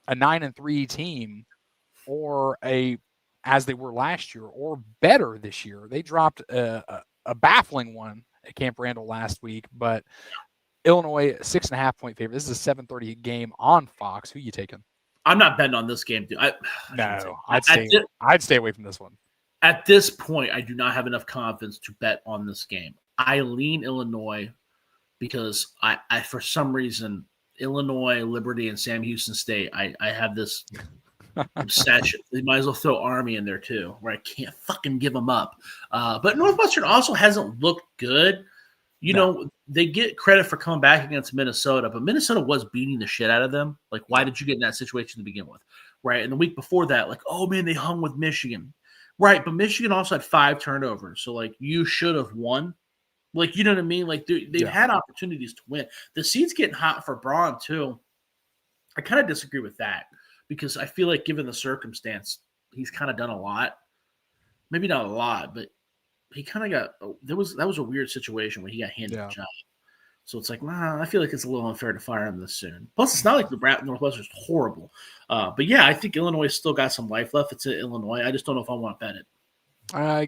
9-3 team, or as they were last year, or better this year. They dropped a baffling one at Camp Randall last week, but Illinois 6.5 point favorite. This is a 7:30 game on Fox. Who are you taking? I'm not betting on this game, dude. I'd stay away from this one. At this point, I do not have enough confidence to bet on this game. I lean Illinois because I for some reason, Illinois, Liberty, and Sam Houston State, I have this obsession. They might as well throw Army in there too, where I can't fucking give them up. But Northwestern also hasn't looked good. You know, they get credit for coming back against Minnesota, but Minnesota was beating the shit out of them. Like, why did you get in that situation to begin with? Right. And the week before that, like, oh man, they hung with Michigan. Right. But Michigan also had 5 turnovers. So, like, you should have won. Like, you know what I mean? Like, they've had opportunities to win. The seat's getting hot for Braun, too. I kind of disagree with that because I feel like, given the circumstance, he's kind of done a lot. Maybe not a lot, but he kind of got – that was a weird situation when he got handed the job. So it's like, I feel like it's a little unfair to fire him this soon. Plus, it's not like the Northwestern's horrible. But, yeah, I think Illinois still got some life left. It's in Illinois. I just don't know if I want to bet it. I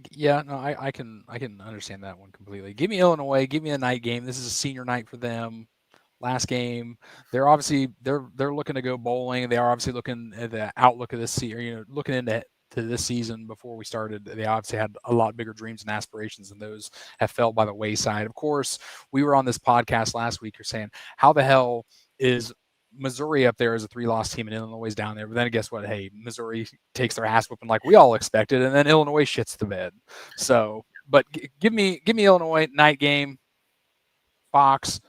can understand that one completely. Give me Illinois. Give me a night game. This is a senior night for them. Last game, they're looking to go bowling. They are obviously looking at the outlook of this season. Looking into this season before we started. They obviously had a lot bigger dreams and aspirations, and those have fell by the wayside. Of course, we were on this podcast last week. You're saying, how the hell is Missouri up there as a 3-loss team and Illinois is down there? But then guess what? Hey, Missouri takes their ass whooping like we all expected, and then Illinois shits the bed. So, but give me Illinois night game, Fox.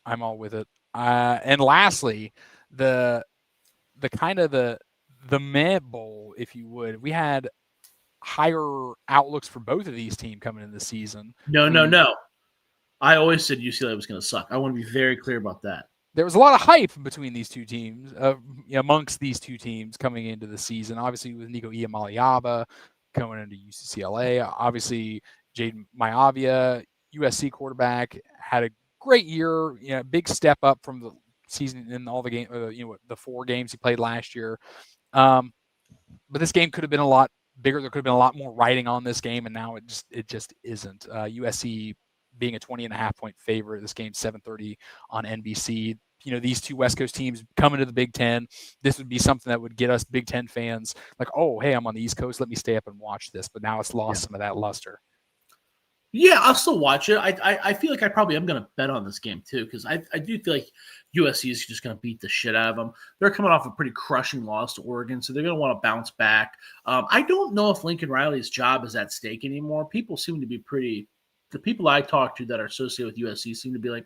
I'm all with it. And lastly, the kind of the meh bowl, if you would. We had higher outlooks for both of these teams coming into the season. No. I always said UCLA was going to suck. I want to be very clear about that. There was a lot of hype between these two teams, amongst these two teams coming into the season. Obviously, with Nico Iamaleava coming into UCLA. Obviously, Jaden Maivia, USC quarterback, had a great year. Big step up from the season in all the game. The 4 games he played last year. But this game could have been a lot bigger. There could have been a lot more writing on this game, and now it just isn't. USC being a 20.5 point favorite. This game's 7:30 on NBC. These two West Coast teams coming to the Big Ten. This would be something that would get us Big Ten fans like, oh, hey, I'm on the East Coast. Let me stay up and watch this. But now it's lost some of that luster. Yeah, I'll still watch it. I feel like I probably am going to bet on this game too because I do feel like USC is just going to beat the shit out of them. They're coming off a pretty crushing loss to Oregon, so they're going to want to bounce back. I don't know if Lincoln Riley's job is at stake anymore. People seem to be the people I talk to that are associated with USC seem to be like,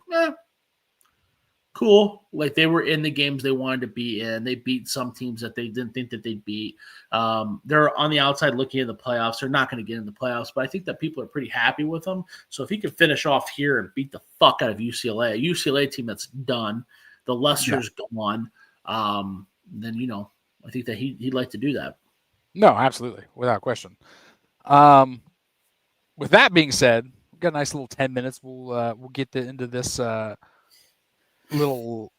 cool. Like they were in the games they wanted to be in. They beat some teams that they didn't think that they'd beat. They're on the outside looking at the playoffs. They're not going to get in the playoffs, but I think that people are pretty happy with them. So if he could finish off here and beat the fuck out of UCLA, a UCLA team that's done, the luster's gone, then, I think that he'd like to do that. No, absolutely. Without question. With that being said, we've got a nice little 10 minutes. We'll get into this little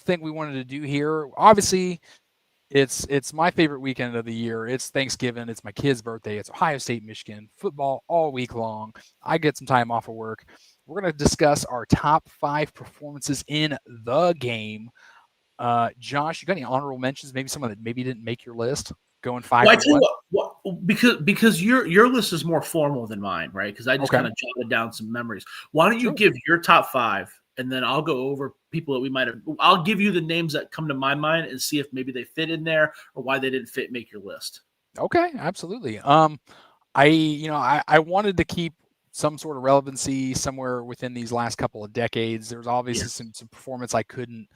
thing we wanted to do here. Obviously, it's my favorite weekend of the year. It's Thanksgiving. It's my kid's birthday. It's Ohio State, Michigan football all week long. I get some time off of work. We're going to discuss our top 5 performances in the game. Josh, you got any honorable mentions? Maybe someone that maybe didn't make your list? Going 5. Well, I tell you what, because your list is more formal than mine, right? Because I just kind of jotted down some memories. Why don't you give your top 5, and then I'll go over people that we might have. I'll give you the names that come to my mind and see if maybe they fit in there or why they didn't fit. Make your list. Okay, absolutely. I wanted to keep some sort of relevancy somewhere within these last couple of decades. There's obviously some performance I couldn't,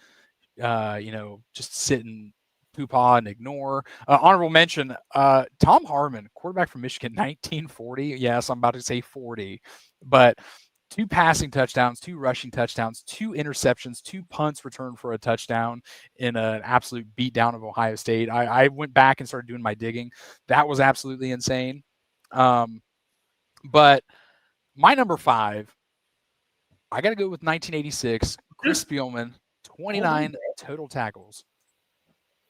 just sit and poo-pah and ignore. Honorable mention, Tom Harmon, quarterback from Michigan, 1940. Yes, I'm about to say 40. But 2 passing touchdowns, 2 rushing touchdowns, 2 interceptions, 2 punts returned for a touchdown in an absolute beatdown of Ohio State. I went back and started doing my digging. That was absolutely insane. But my number 5, I got to go with 1986. Chris Spielman, 29 total tackles.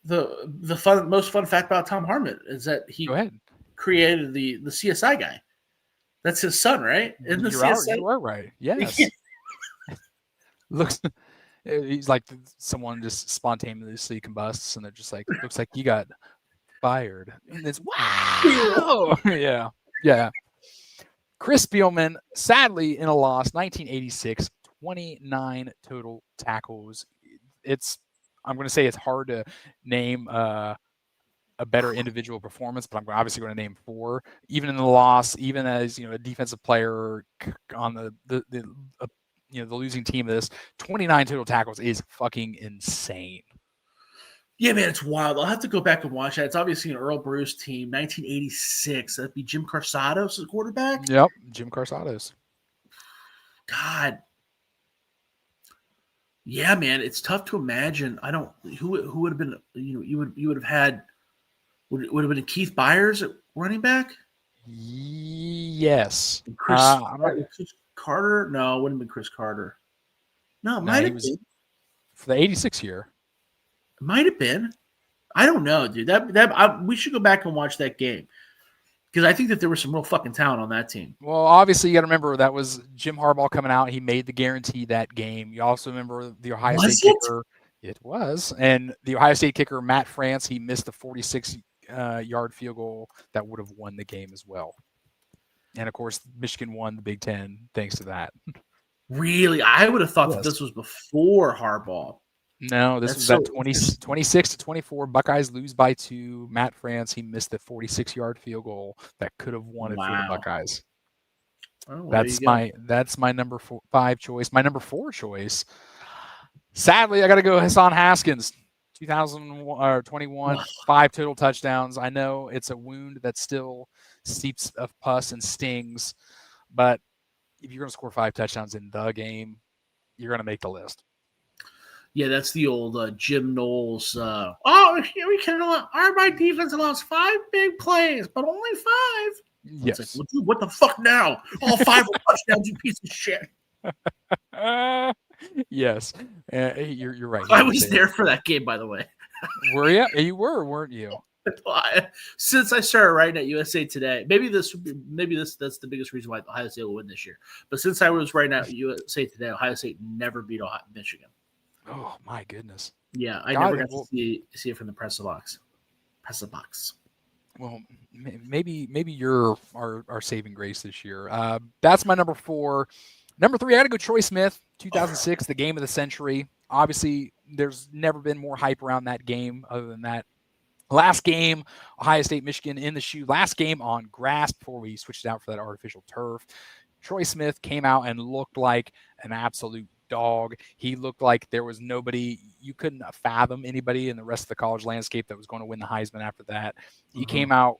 The most fun fact about Tom Harmon is that he Go ahead. created the CSI guy. That's his son, right? In the CSI? You are right. Yes. Looks, he's like someone just spontaneously combusts, and they're just like, looks like you got fired. And it's wow. Yeah. Chris Spielman, sadly in a loss, 1986, 29 total tackles. I'm going to say it's hard to name a better individual performance, but I'm obviously going to name 4. Even in the loss, even as a defensive player on the losing team of this, 29 total tackles is fucking insane. Yeah, man, it's wild. I'll have to go back and watch that. It's obviously an Earl Bruce team, 1986. That'd be Jim Carsados as quarterback. Yep, Jim Carsados. God. Yeah, man, it's tough to imagine. Who would have been, you would have had, would have been Keith Byers at running back? Yes. Chris Carter? No, it wouldn't have been Chris Carter. No, it might have been. For the 86 year. It might have been. I don't know, dude. We should go back and watch that game. Because I think that there was some real fucking talent on that team. Well, obviously, you got to remember that was Jim Harbaugh coming out. He made the guarantee that game. You also remember the Ohio State kicker. It was. And the Ohio State kicker, Matt France, he missed the 46-yard field goal that would have won the game as well. And, of course, Michigan won the Big Ten thanks to that. Really? I would have thought that this was before Harbaugh. No, this was at 26-24. Buckeyes lose by 2. Matt France, he missed the 46-yard field goal that could have won it for the Buckeyes. Oh, that's my number 5 choice. My number 4 choice. Sadly, I got to go Hassan Haskins. 2021, 5 total touchdowns. I know it's a wound that still seeps of pus and stings, but if you're going to score 5 touchdowns in the game, you're going to make the list. Yeah, that's the old Jim Knowles. Our defense allows 5 big plays, but only 5. Yes. It's like, what the fuck now? All 5 are touchdowns, you piece of shit. Yes, you're right. I was there for that game, by the way. Were you? You were, weren't you? Since I started writing at USA Today, maybe that's the biggest reason why Ohio State will win this year. But since I was writing at USA Today, Ohio State never beat Michigan. Oh my goodness! Yeah, I never got to see it from the press box. Well, maybe you're our saving grace this year. That's my number 4. Number 3, I got to go Troy Smith, 2006, the game of the century. Obviously, there's never been more hype around that game other than that. Last game, Ohio State, Michigan in the shoe. Last game on grass before we switched it out for that artificial turf. Troy Smith came out and looked like an absolute dog. He looked like there was nobody, you couldn't fathom anybody in the rest of the college landscape that was going to win the Heisman after that. He came out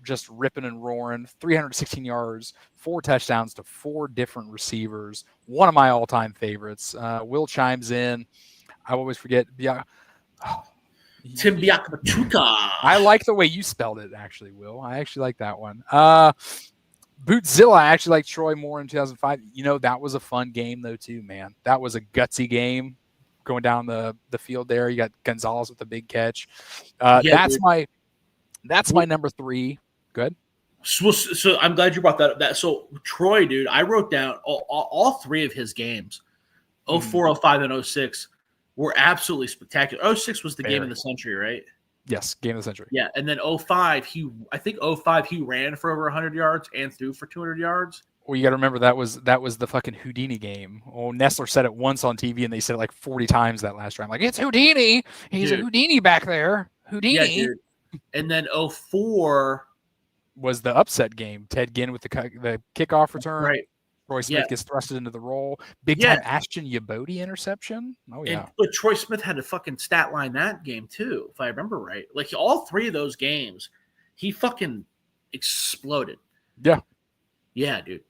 just ripping and roaring, 316 yards, 4 touchdowns to 4 different receivers. One of my all-time favorites. Will chimes in. I always forget. Tim Biakapachuka. I like the way you spelled it, actually, Will. I actually like that one. Bootzilla, I actually like Troy more in 2005. That was a fun game, though, too, man. That was a gutsy game going down the field there. You got Gonzalez with a big catch. That's my number 3. Good. So I'm glad you brought that up. So Troy, dude, I wrote down all 3 of his games, 04, 05, and 06, were absolutely spectacular. 06 was the game of the century, right? Yes, game of the century. Yeah, and then 05, he ran for over 100 yards and threw for 200 yards. Well, you got to remember that was the fucking Houdini game. Oh, Nessler said it once on TV, and they said it like 40 times that last round. Like, it's Houdini. He's a Houdini back there. Houdini. Yeah, dude. And then 04 was the upset game. Ted Ginn with the kickoff return. Right. Troy Smith gets thrusted into the role. Big time Ashton Yabodi interception. Oh, yeah. But Troy Smith had a fucking stat line that game, too, if I remember right. Like, all 3 of those games, he fucking exploded. Yeah. Yeah, dude.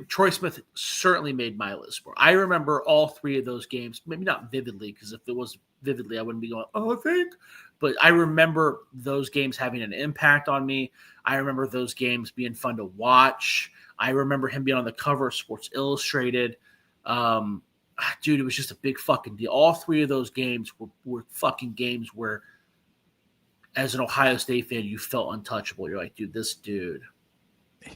Troy Smith certainly made my list. I remember all three of those games, maybe not vividly, because if it was vividly, I wouldn't be going, oh, I think. But I remember those games having an impact on me. I remember those games being fun to watch. I remember him being on the cover of Sports Illustrated. Dude, it was just a big fucking deal. All three of those games were fucking games where, as an Ohio State fan, you felt untouchable. You're like, dude, this dude.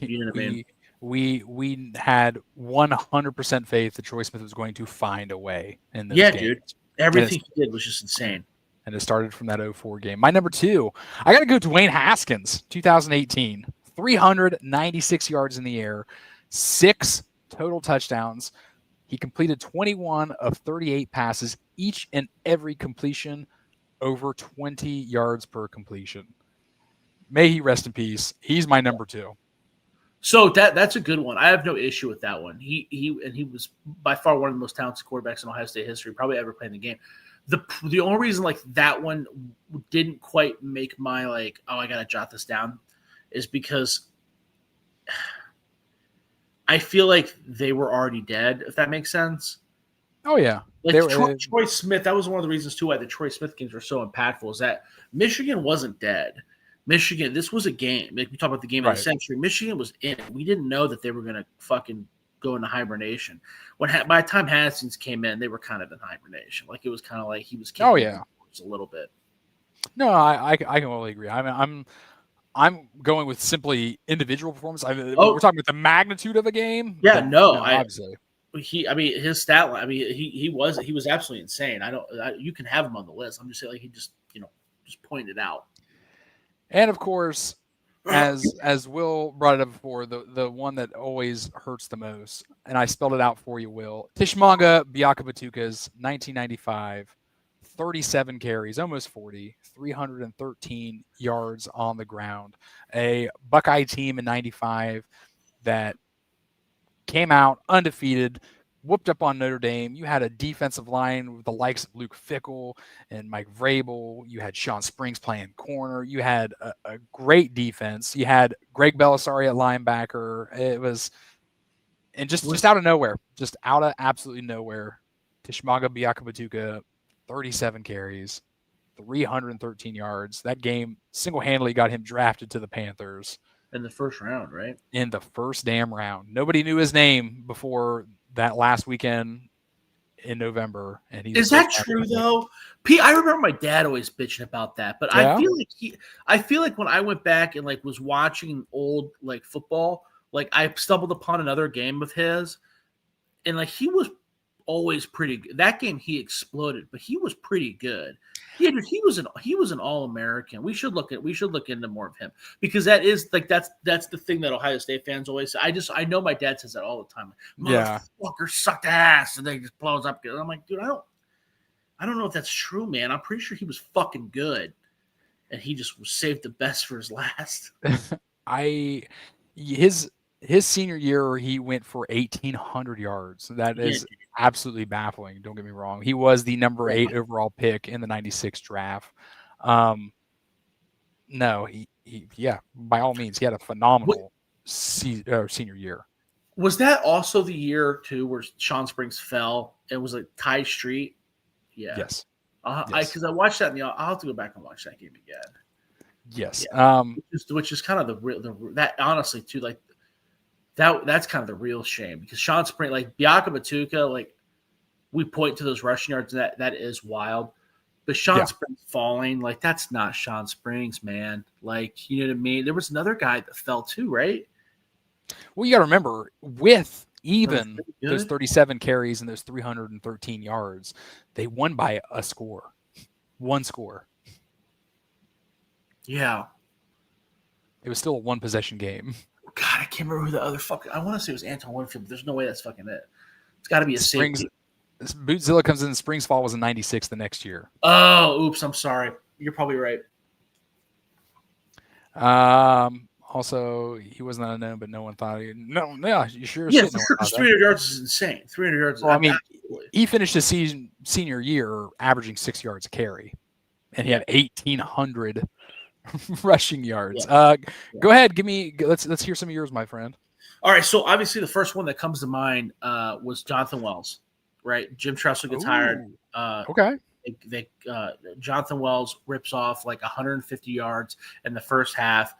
You know what I mean? We had 100% faith that Troy Smith was going to find a way in those games. Dude. Everything he did was just insane. And it started from that 04 game. My number 2, I got to go Dwayne Haskins, 2018. 396 yards in the air, 6 total touchdowns. He completed 21 of 38 passes, each and every completion over 20 yards per completion. May he rest in peace. He's my number 2. So that's a good one. I have no issue with that one. He was by far one of the most talented quarterbacks in Ohio State history, probably ever played in the game. The only reason like that one didn't quite make my like, oh, I gotta jot this down, is because I feel like they were already dead, if that makes sense. Oh yeah. Like Troy Smith, that was one of the reasons too why the Troy Smith games were so impactful, is that Michigan wasn't dead. Michigan, this was a game. Like we talk about the game of the century. Michigan was in it. We didn't know that they were going to fucking go into hibernation. By the time Haskins came in, they were kind of in hibernation. Like it was kind of like he was kicking a little bit. No, I completely agree. I'm going with simply individual performance. We're talking about the magnitude of a game. Yeah, obviously. His stat line. I mean, he was absolutely insane. You can have him on the list. I'm just saying, like he just pointed out. And of course, as Will brought it up before, the one that always hurts the most, and I spelled it out for you, Will. Tishmanga Biakabatuka's 1995, 37 carries, almost 40, 313 yards on the ground. A Buckeye team in 95 that came out undefeated, whooped up on Notre Dame. You had a defensive line with the likes of Luke Fickell and Mike Vrabel. You had Sean Springs playing corner. You had a great defense. You had Greg Belisari at linebacker. It was, and just out of nowhere, just out of absolutely nowhere, Tishmaga Biakabatuka, 37 carries, 313 yards. That game single-handedly got him drafted to the Panthers. In the first round, right? In the first damn round. Nobody knew his name before that last weekend in November. And is that true though? Pete, I remember my dad always bitching about that, but yeah. I feel like when I went back and like was watching old like football, like I stumbled upon another game of his, and like he was always pretty good. That game he exploded, but he was pretty good. Yeah, dude, he was an All-American. We should look into more of him, because that is like that's the thing that Ohio State fans always say. I know my dad says that all the time. Motherfucker sucked ass, and they just blows up. And I'm like, dude, I don't know if that's true, man. I'm pretty sure he was fucking good, and he just saved the best for his last. His senior year, he went for 1,800 yards. That is absolutely baffling. Don't get me wrong. He was the number 8 overall pick in the 96 draft. No, by all means, he had a phenomenal senior year. Was that also the year, too, where Sean Springs fell? It was like Ty Street? Yeah. Yes. Because I watched that, I'll have to go back and watch that game again. Yes. Yeah. Which is kind of that honestly, too, like, that's kind of the real shame, because Sean Springs, like Biakabatuka, like we point to those rushing yards, and that is wild. But Sean Springs falling, like that's not Sean Springs, man. Like, you know what I mean? There was another guy that fell too, right? Well, you got to remember, with even those 37 carries and those 313 yards, they won by a score. One score. Yeah. It was still a one-possession game. God, I can't remember who the other I want to say it was Anton Winfield, but there's no way that's fucking it. It's got to be a safety. Bootzilla comes in. Springs Fall was in 96 the next year. Oh, oops. I'm sorry. You're probably right. Also, he wasn't unknown, but no one thought he. No, yeah, you sure? Yeah, for sure. 300 yards is insane. 300 yards. Well, I mean, he finished his senior year averaging 6 yards a carry, and he had 1,800 rushing yards. Yeah. Go ahead, give me. Let's hear some of yours, my friend. All right, so obviously the first one that comes to mind was Jonathan Wells, right? Jim Tressel gets hired. Okay. Jonathan Wells rips off like 150 yards in the first half,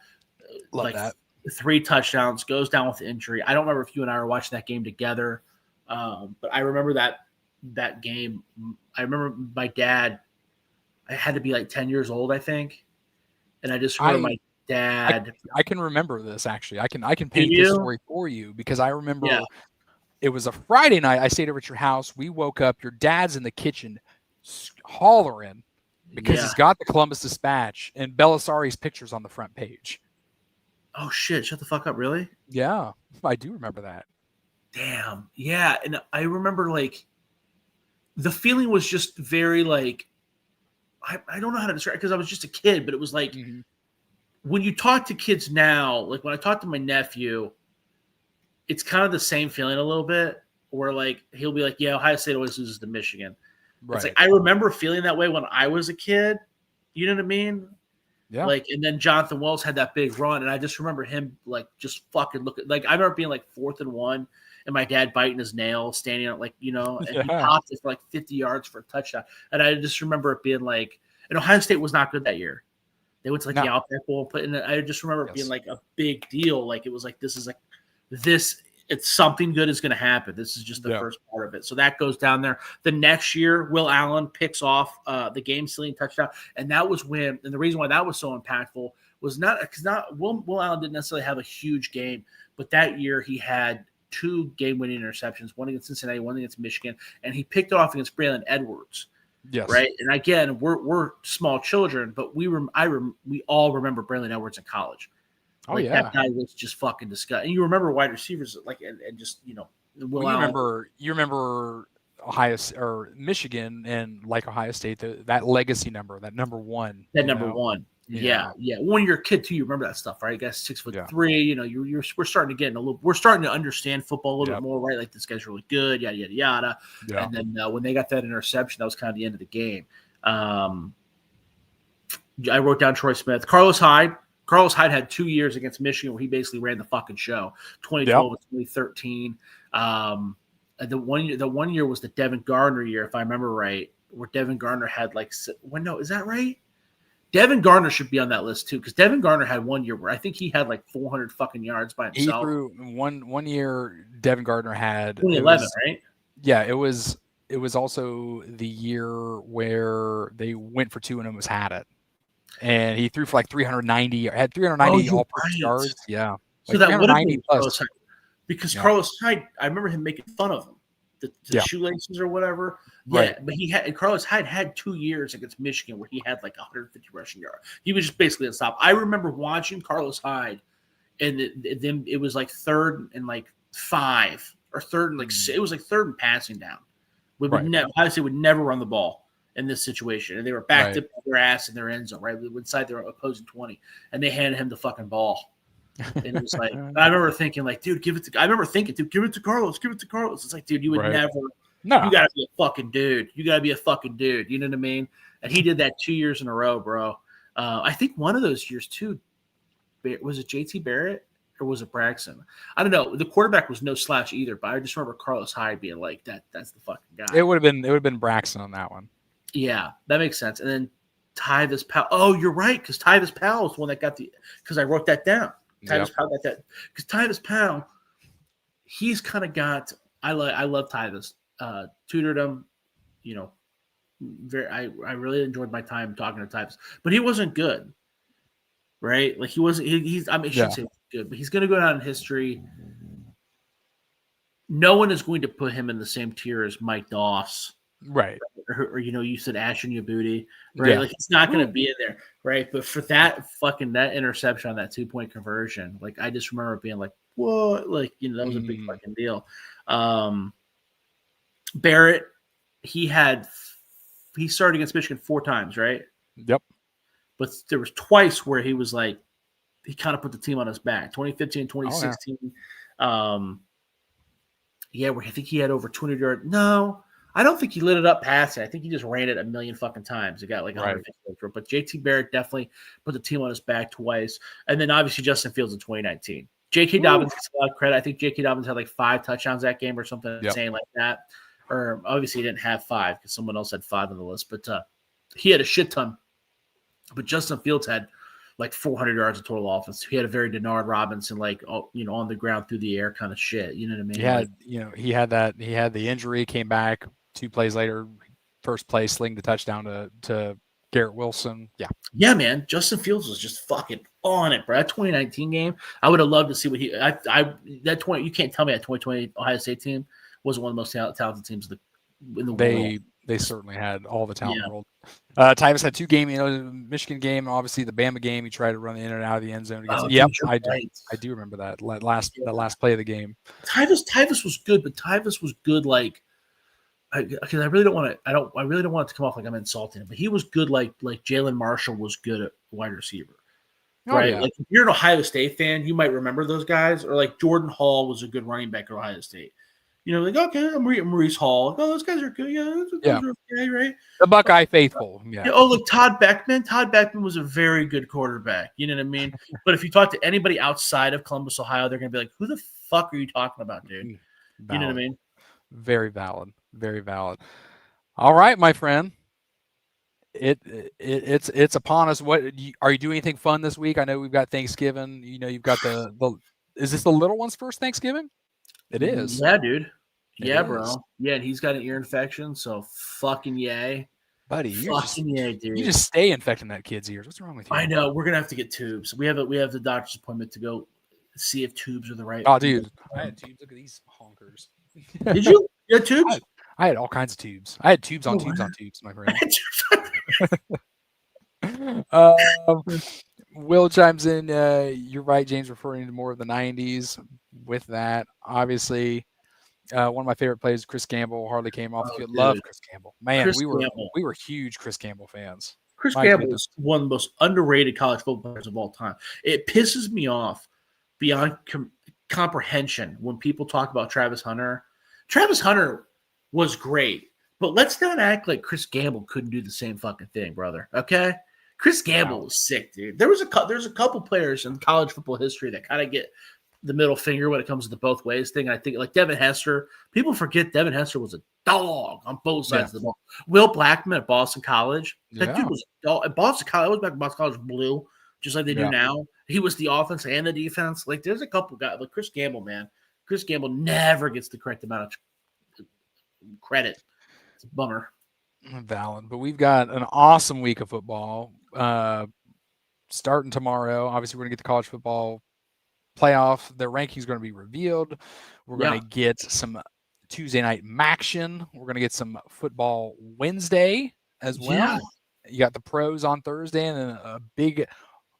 Love like that. 3 touchdowns, goes down with injury. I don't remember if you and I were watching that game together, but I remember that game. I remember my dad. I had to be like 10 years old, I think, and I just remember my dad. I can remember this actually. I can paint you? this story for you because I remember Yeah. it was a Friday night. I stayed over at your house. We woke up. Your dad's in the kitchen hollering because he's got the Columbus Dispatch and Belisari's pictures on the front page. Oh shit! Shut the fuck up! Really? Yeah, I do remember that. Damn. Yeah, and I remember like the feeling was just very like I don't know how to describe it because I was just a kid, but it was like when you talk to kids now, like when I talk to my nephew, it's kind of the same feeling a little bit where like he'll be like, yeah, Ohio State always loses to Michigan. Right. It's like I remember feeling that way when I was a kid. You know what I mean? Yeah. Like, and then Jonathan Wells had that big run, and I just remember him like just fucking looking. Like I remember being like 4th and 1, and my dad biting his nail, standing up like and he popped it for like 50 yards for a touchdown. And I just remember it being like, and Ohio State was not good that year. They went to like the Outback Bowl, and I just remember it being like a big deal. Like it was like this is like this. It's something good is going to happen. This is just the first part of it. So that goes down there. The next year, Will Allen picks off the game-sealing touchdown, and that was when. And the reason why that was so impactful was not because Will Allen didn't necessarily have a huge game, but that year he had 2 game-winning interceptions, one against Cincinnati, one against Michigan, and he picked it off against Braylon Edwards. Yes. Right. And again, we're small children, but we all remember Braylon Edwards in college. Oh like, yeah, that guy was just fucking disgusting. And you remember wide receivers like and just Will Allen. You remember Ohio or Michigan and like Ohio State that legacy number, that number 1. That number 1. Yeah. When you're a kid too, you remember that stuff, right? You guys 6'3". We're starting to get we're starting to understand football a little bit more, right? Like this guy's really good, yada yada yada. Yeah. And then when they got that interception, that was kind of the end of the game. I wrote down Troy Smith, Carlos Hyde. Carlos Hyde had 2 years against Michigan where he basically ran the fucking show, 2012 and 2013. The one year was the Devin Gardner year, if I remember right, where Devin Gardner had is that right? Devin Gardner should be on that list too, because Devin Gardner had 1 year where I think he had like 400 fucking yards by himself. He threw one year. Devin Gardner had 2011, right? Yeah, it was also the year where they went for 2 and almost had it. And he threw for like 390, had 390 all-purpose yards. Yeah. So that would have been Carlos Hyde. Because Carlos Hyde, I remember him making fun of him, the shoelaces or whatever. Yeah, but Carlos Hyde had 2 years against Michigan where he had like 150 rushing yards. He was just basically unstoppable. I remember watching Carlos Hyde, and then it was like 3rd and like 5 or 3rd and like 6. It was like 3rd and passing down. Ohio State would never run the ball in this situation, and they were backed up their ass in their end zone, right inside their opposing 20, and they handed him the fucking ball. And it was like, I remember thinking, like, dude, give it to Carlos, It's like, dude, you would never. No, you gotta be a fucking dude. You know what I mean? And he did that 2 years in a row, bro. I think one of those years too. Was it JT Barrett or was it Braxton? I don't know. The quarterback was no slouch either, but I just remember Carlos Hyde being like, that's the fucking guy. It would have been Braxton on that one. Yeah, that makes sense. And then Tyvis Powell. Oh, you're right, because Tyvis Powell is the one that got because I wrote that down. Tyvis Powell got that. Because Tyvis Powell, he's kind of got. I love Tyvis. Tutored him, I really enjoyed my time talking to Tyvis, but he wasn't good, right? Like he wasn't. I shouldn't say good, but he's going to go down in history. No one is going to put him in the same tier as Mike Doss. Right. Or you said Ashton Yabuti, right? Yeah. Like it's not going to be in there, right? But for that interception on that 2-point conversion, like I just remember being like, "What?" Like that was a big fucking deal. Barrett, he started against Michigan 4 times, right? Yep. But there was twice where he was like, he kind of put the team on his back. 2015, 2016. Where I think he had over 200 yards. No. I don't think he lit it up passing. I think he just ran it a million fucking times. He got like 150 yards. But JT Barrett definitely put the team on his back twice. And then obviously Justin Fields in 2019. J.K. Dobbins gets a lot of credit. I think J.K. Dobbins had like 5 touchdowns that game or something Yep. insane like that. Or obviously he didn't have 5 because someone else had 5 on the list, but he had a shit ton. But Justin Fields had like 400 yards of total offense. He had a very Denard Robinson, like, on the ground through the air kind of shit. You know what I mean? He had the injury, came back 2 plays later, first play, sling the touchdown to Garrett Wilson. Yeah. Yeah, man. Justin Fields was just fucking on it, bro. That 2019 game, I would have loved to see what you can't tell me that 2020 Ohio State team wasn't one of the most talented teams in the world. They certainly had all the talent in Yeah. the world. Tyvus had 2 games, Michigan game, obviously the Bama game. He tried to run in and out of the end zone against. Oh, Yep, dude, you're right. I do remember that last play of the game. Tyvus was good, but Tyvus was good like because I really don't want it to come off like I'm insulting him, but he was good like Jalen Marshall was good at wide receiver. Oh, Right? yeah. Like if you're an Ohio State fan, you might remember those guys, or like Jordan Hall was a good running back at Ohio State. Like, okay, Maurice Hall. Like, oh, those guys are good. Yeah, those are okay, right? The Buckeye faithful. Yeah. Oh, look, Todd Beckman. Todd Beckman was a very good quarterback. You know what I mean? But if you talk to anybody outside of Columbus, Ohio, they're going to be like, who the fuck are you talking about, dude? You know what I mean? Very valid. Very valid. All right, my friend. It's upon us. What are you doing anything fun this week? I know we've got Thanksgiving. You've got the is this the little one's first Thanksgiving? It is. Yeah, dude. It Yeah, is. bro. Yeah, and he's got an ear infection, so fucking yay. Buddy, Yay, dude. you just stay infecting that kid's ears. What's wrong with you? I know. We're gonna have to get tubes. We have the doctor's appointment to go see if tubes are the right. Oh, dude. I had tubes. Look at these honkers. Did you? You had tubes? I had all kinds of tubes. I had tubes on Oh, tubes wow. on tubes, my friend. Will chimes in. You're right, James, referring to more of the 90s. With that, obviously, one of my favorite plays, Chris Gamble, hardly came off the field. dude. Love Chris Campbell. Man, Chris we Gamble. were huge Chris Campbell fans. Chris My Gamble goodness. is one of the most underrated college football players of all time. It pisses me off beyond comprehension when people talk about Travis Hunter. Travis Hunter was great, but let's not act like Chris Gamble couldn't do the same fucking thing, brother. Okay? Chris Gamble was sick, dude. There's a couple players in college football history that kind of get the middle finger when it comes to the both ways thing. I think like Devin Hester. People forget Devin Hester was a dog on both sides of the ball. Will Blackman at Boston College. That dude was a dog. At Boston College, I was back at Boston College blue, just like they do now. He was the offense and the defense. Like there's a couple guys like Chris Gamble, man. Chris Gamble never gets the correct amount of credit. It's a bummer. Valid. But we've got an awesome week of football. Starting tomorrow. Obviously, we're gonna get the college football playoff. The rankings are going to be revealed. We're going to get some Tuesday night action. We're going to get some football Wednesday as well. Yeah. You got the pros on Thursday, and then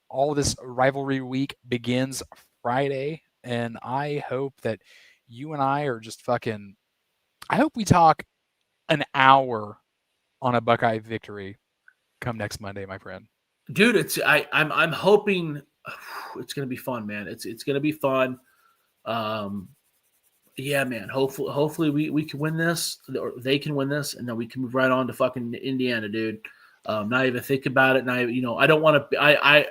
all this rivalry week begins Friday. And I hope that you and I are just fucking. I hope we talk an hour on a Buckeye victory come next Monday, my friend. Dude, I'm hoping it's gonna be fun, man. It's gonna be fun. Yeah, man. Hopefully we can win this, or they can win this, and then we can move right on to fucking Indiana, dude. Not even think about it. I don't want to.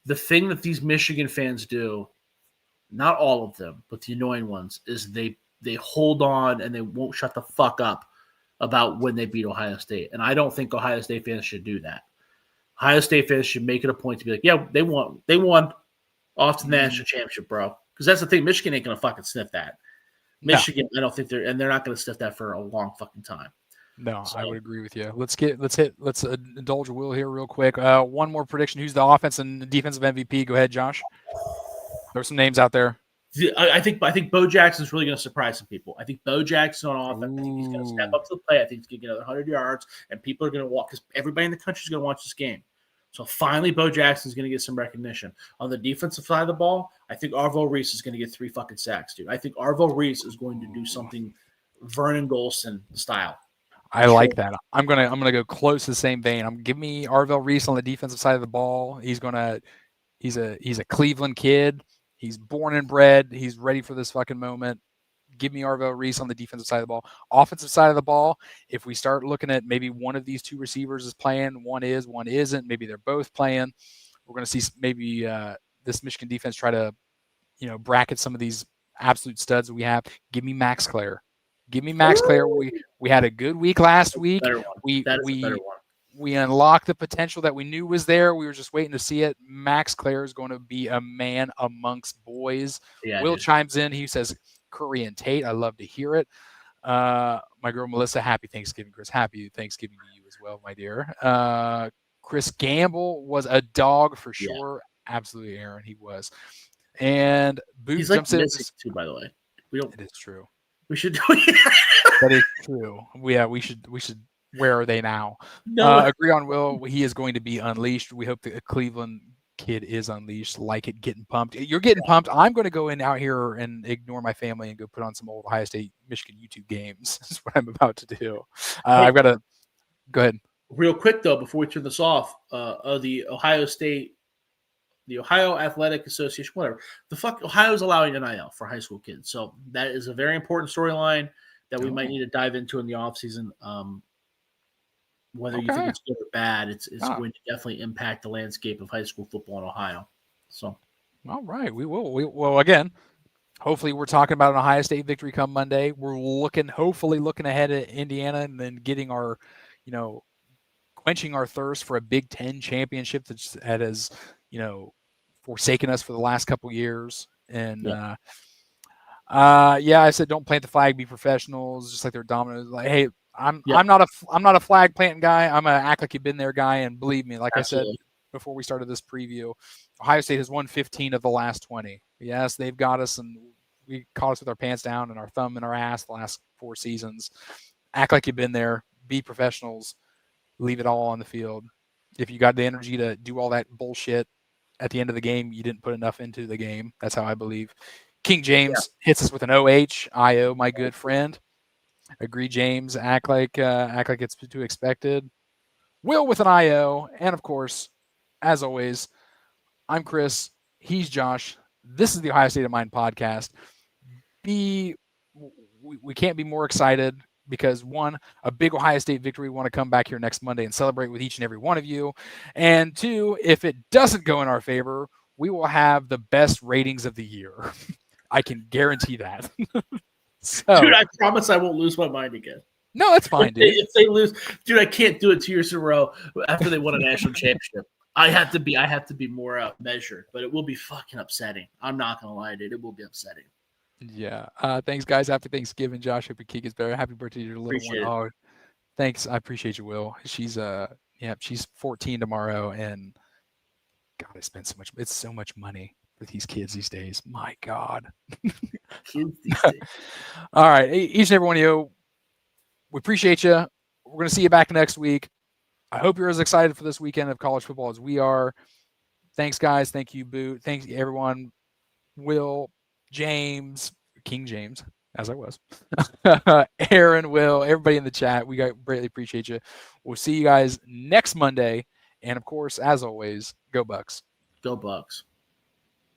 The thing that these Michigan fans do, not all of them, but the annoying ones, is they hold on and they won't shut the fuck up about when they beat Ohio State. And I don't think Ohio State fans should do that. Ohio State fans should make it a point to be like, yeah, they won off to the national championship, bro. Because that's the thing. Michigan ain't going to fucking sniff that. Michigan, I don't think they're not going to sniff that for a long fucking time. No, I would agree with you. Let's indulge Will here real quick. One more prediction. Who's the offense and defensive MVP? Go ahead, Josh. There's some names out there. I think Bo Jackson's really going to surprise some people. I think Bo Jackson on offense, I think he's going to step up to the plate. I think he's going to get another 100 yards, and people are going to walk because everybody in the country is going to watch this game. So finally, Bo Jackson's going to get some recognition. On the defensive side of the ball, I think Arvo Reese is going to get 3 fucking sacks, dude. I think Arvo Reese is going to do something Vernon Golson style. I like that. I'm gonna go close to the same vein. Give me Arvell Reese on the defensive side of the ball. He's a Cleveland kid. He's born and bred. He's ready for this fucking moment. Give me Arvell Reese on the defensive side of the ball. Offensive side of the ball, if we start looking at maybe one of these two receivers is playing, one isn't, maybe they're both playing. We're going to see maybe this Michigan defense try to bracket some of these absolute studs we have. Give me Max Clare. Give me Max Clare. We had a good week last week. Better one. That is a better one. We unlocked the potential that we knew was there. We were just waiting to see it. Max Clare is going to be a man amongst boys. Yeah, Will dude. chimes in. He says, Curry and Tate. I love to hear it. My girl Melissa, happy Thanksgiving, Chris. Happy Thanksgiving to you as well, my dear. Chris Gamble was a dog for sure. Yeah. Absolutely, Aaron. He was. And Booth he's like jumps in. missing too, by the way. It is true. We should do it. That is true. Yeah, we should. Where are they now? No. Agree on Will. He is going to be unleashed. We hope the Cleveland kid is unleashed. Like it, getting pumped. You're getting pumped. I'm going to go in out here and ignore my family and go put on some old Ohio State Michigan YouTube games. That's what I'm about to do. I've got to go ahead. Real quick though, before we turn this off, the Ohio Athletic Association, whatever the fuck, Ohio's allowing NIL for high school kids. So that is a very important storyline that we might need to dive into in the offseason. Whether you think it's good or bad, it's going to definitely impact the landscape of high school football in Ohio. So, all right, we will. Well, again, hopefully we're talking about an Ohio State victory come Monday. We're hopefully looking ahead at Indiana and then getting our, quenching our thirst for a Big Ten championship that has, forsaken us for the last couple years. And I said don't plant the flag, be professionals, just like they're dominant. Like, hey, I'm not a flag planting guy. I'm a act like you've been there guy. And believe me, like Absolutely. I said before we started this preview, Ohio State has won 15 of the last 20. Yes, they've got us, and we caught us with our pants down and our thumb in our ass the last 4 seasons. Act like you've been there. Be professionals. Leave it all on the field. If you got the energy to do all that bullshit at the end of the game, you didn't put enough into the game. That's how I believe. King James hits us with an IO, my good friend. Agree, James. Act like it's too expected. Will with an IO, and of course, as always, I'm Chris. He's Josh. This is the Ohio State of Mind podcast. We can't be more excited because one, a big Ohio State victory. We want to come back here next Monday and celebrate with each and every one of you. And two, if it doesn't go in our favor, we will have the best ratings of the year. I can guarantee that. So, dude, I promise I won't lose my mind again. No, that's fine, dude. If they lose, dude, I can't do it 2 years in a row after they won a national championship. I have to be more measured, but it will be fucking upsetting. I'm not gonna lie, dude. It will be upsetting. Yeah. Thanks, guys. Happy Thanksgiving, Josh. Hope your kid gets better. Happy birthday to your little Appreciate one. Oh, thanks. I appreciate you, Will. She's 14 tomorrow, and God, I spent so much. It's so much money with these kids these days. My God. Kids these days. All right, each and every one of you, we appreciate you. We're going to see you back next week. I hope you're as excited for this weekend of college football as we are. Thanks, guys. Thank you, Boo. Thanks, everyone. Will, James, King James, as I was. Aaron, Will, everybody in the chat. We greatly appreciate you. We'll see you guys next Monday. And, of course, as always, go Bucks. Go Bucks.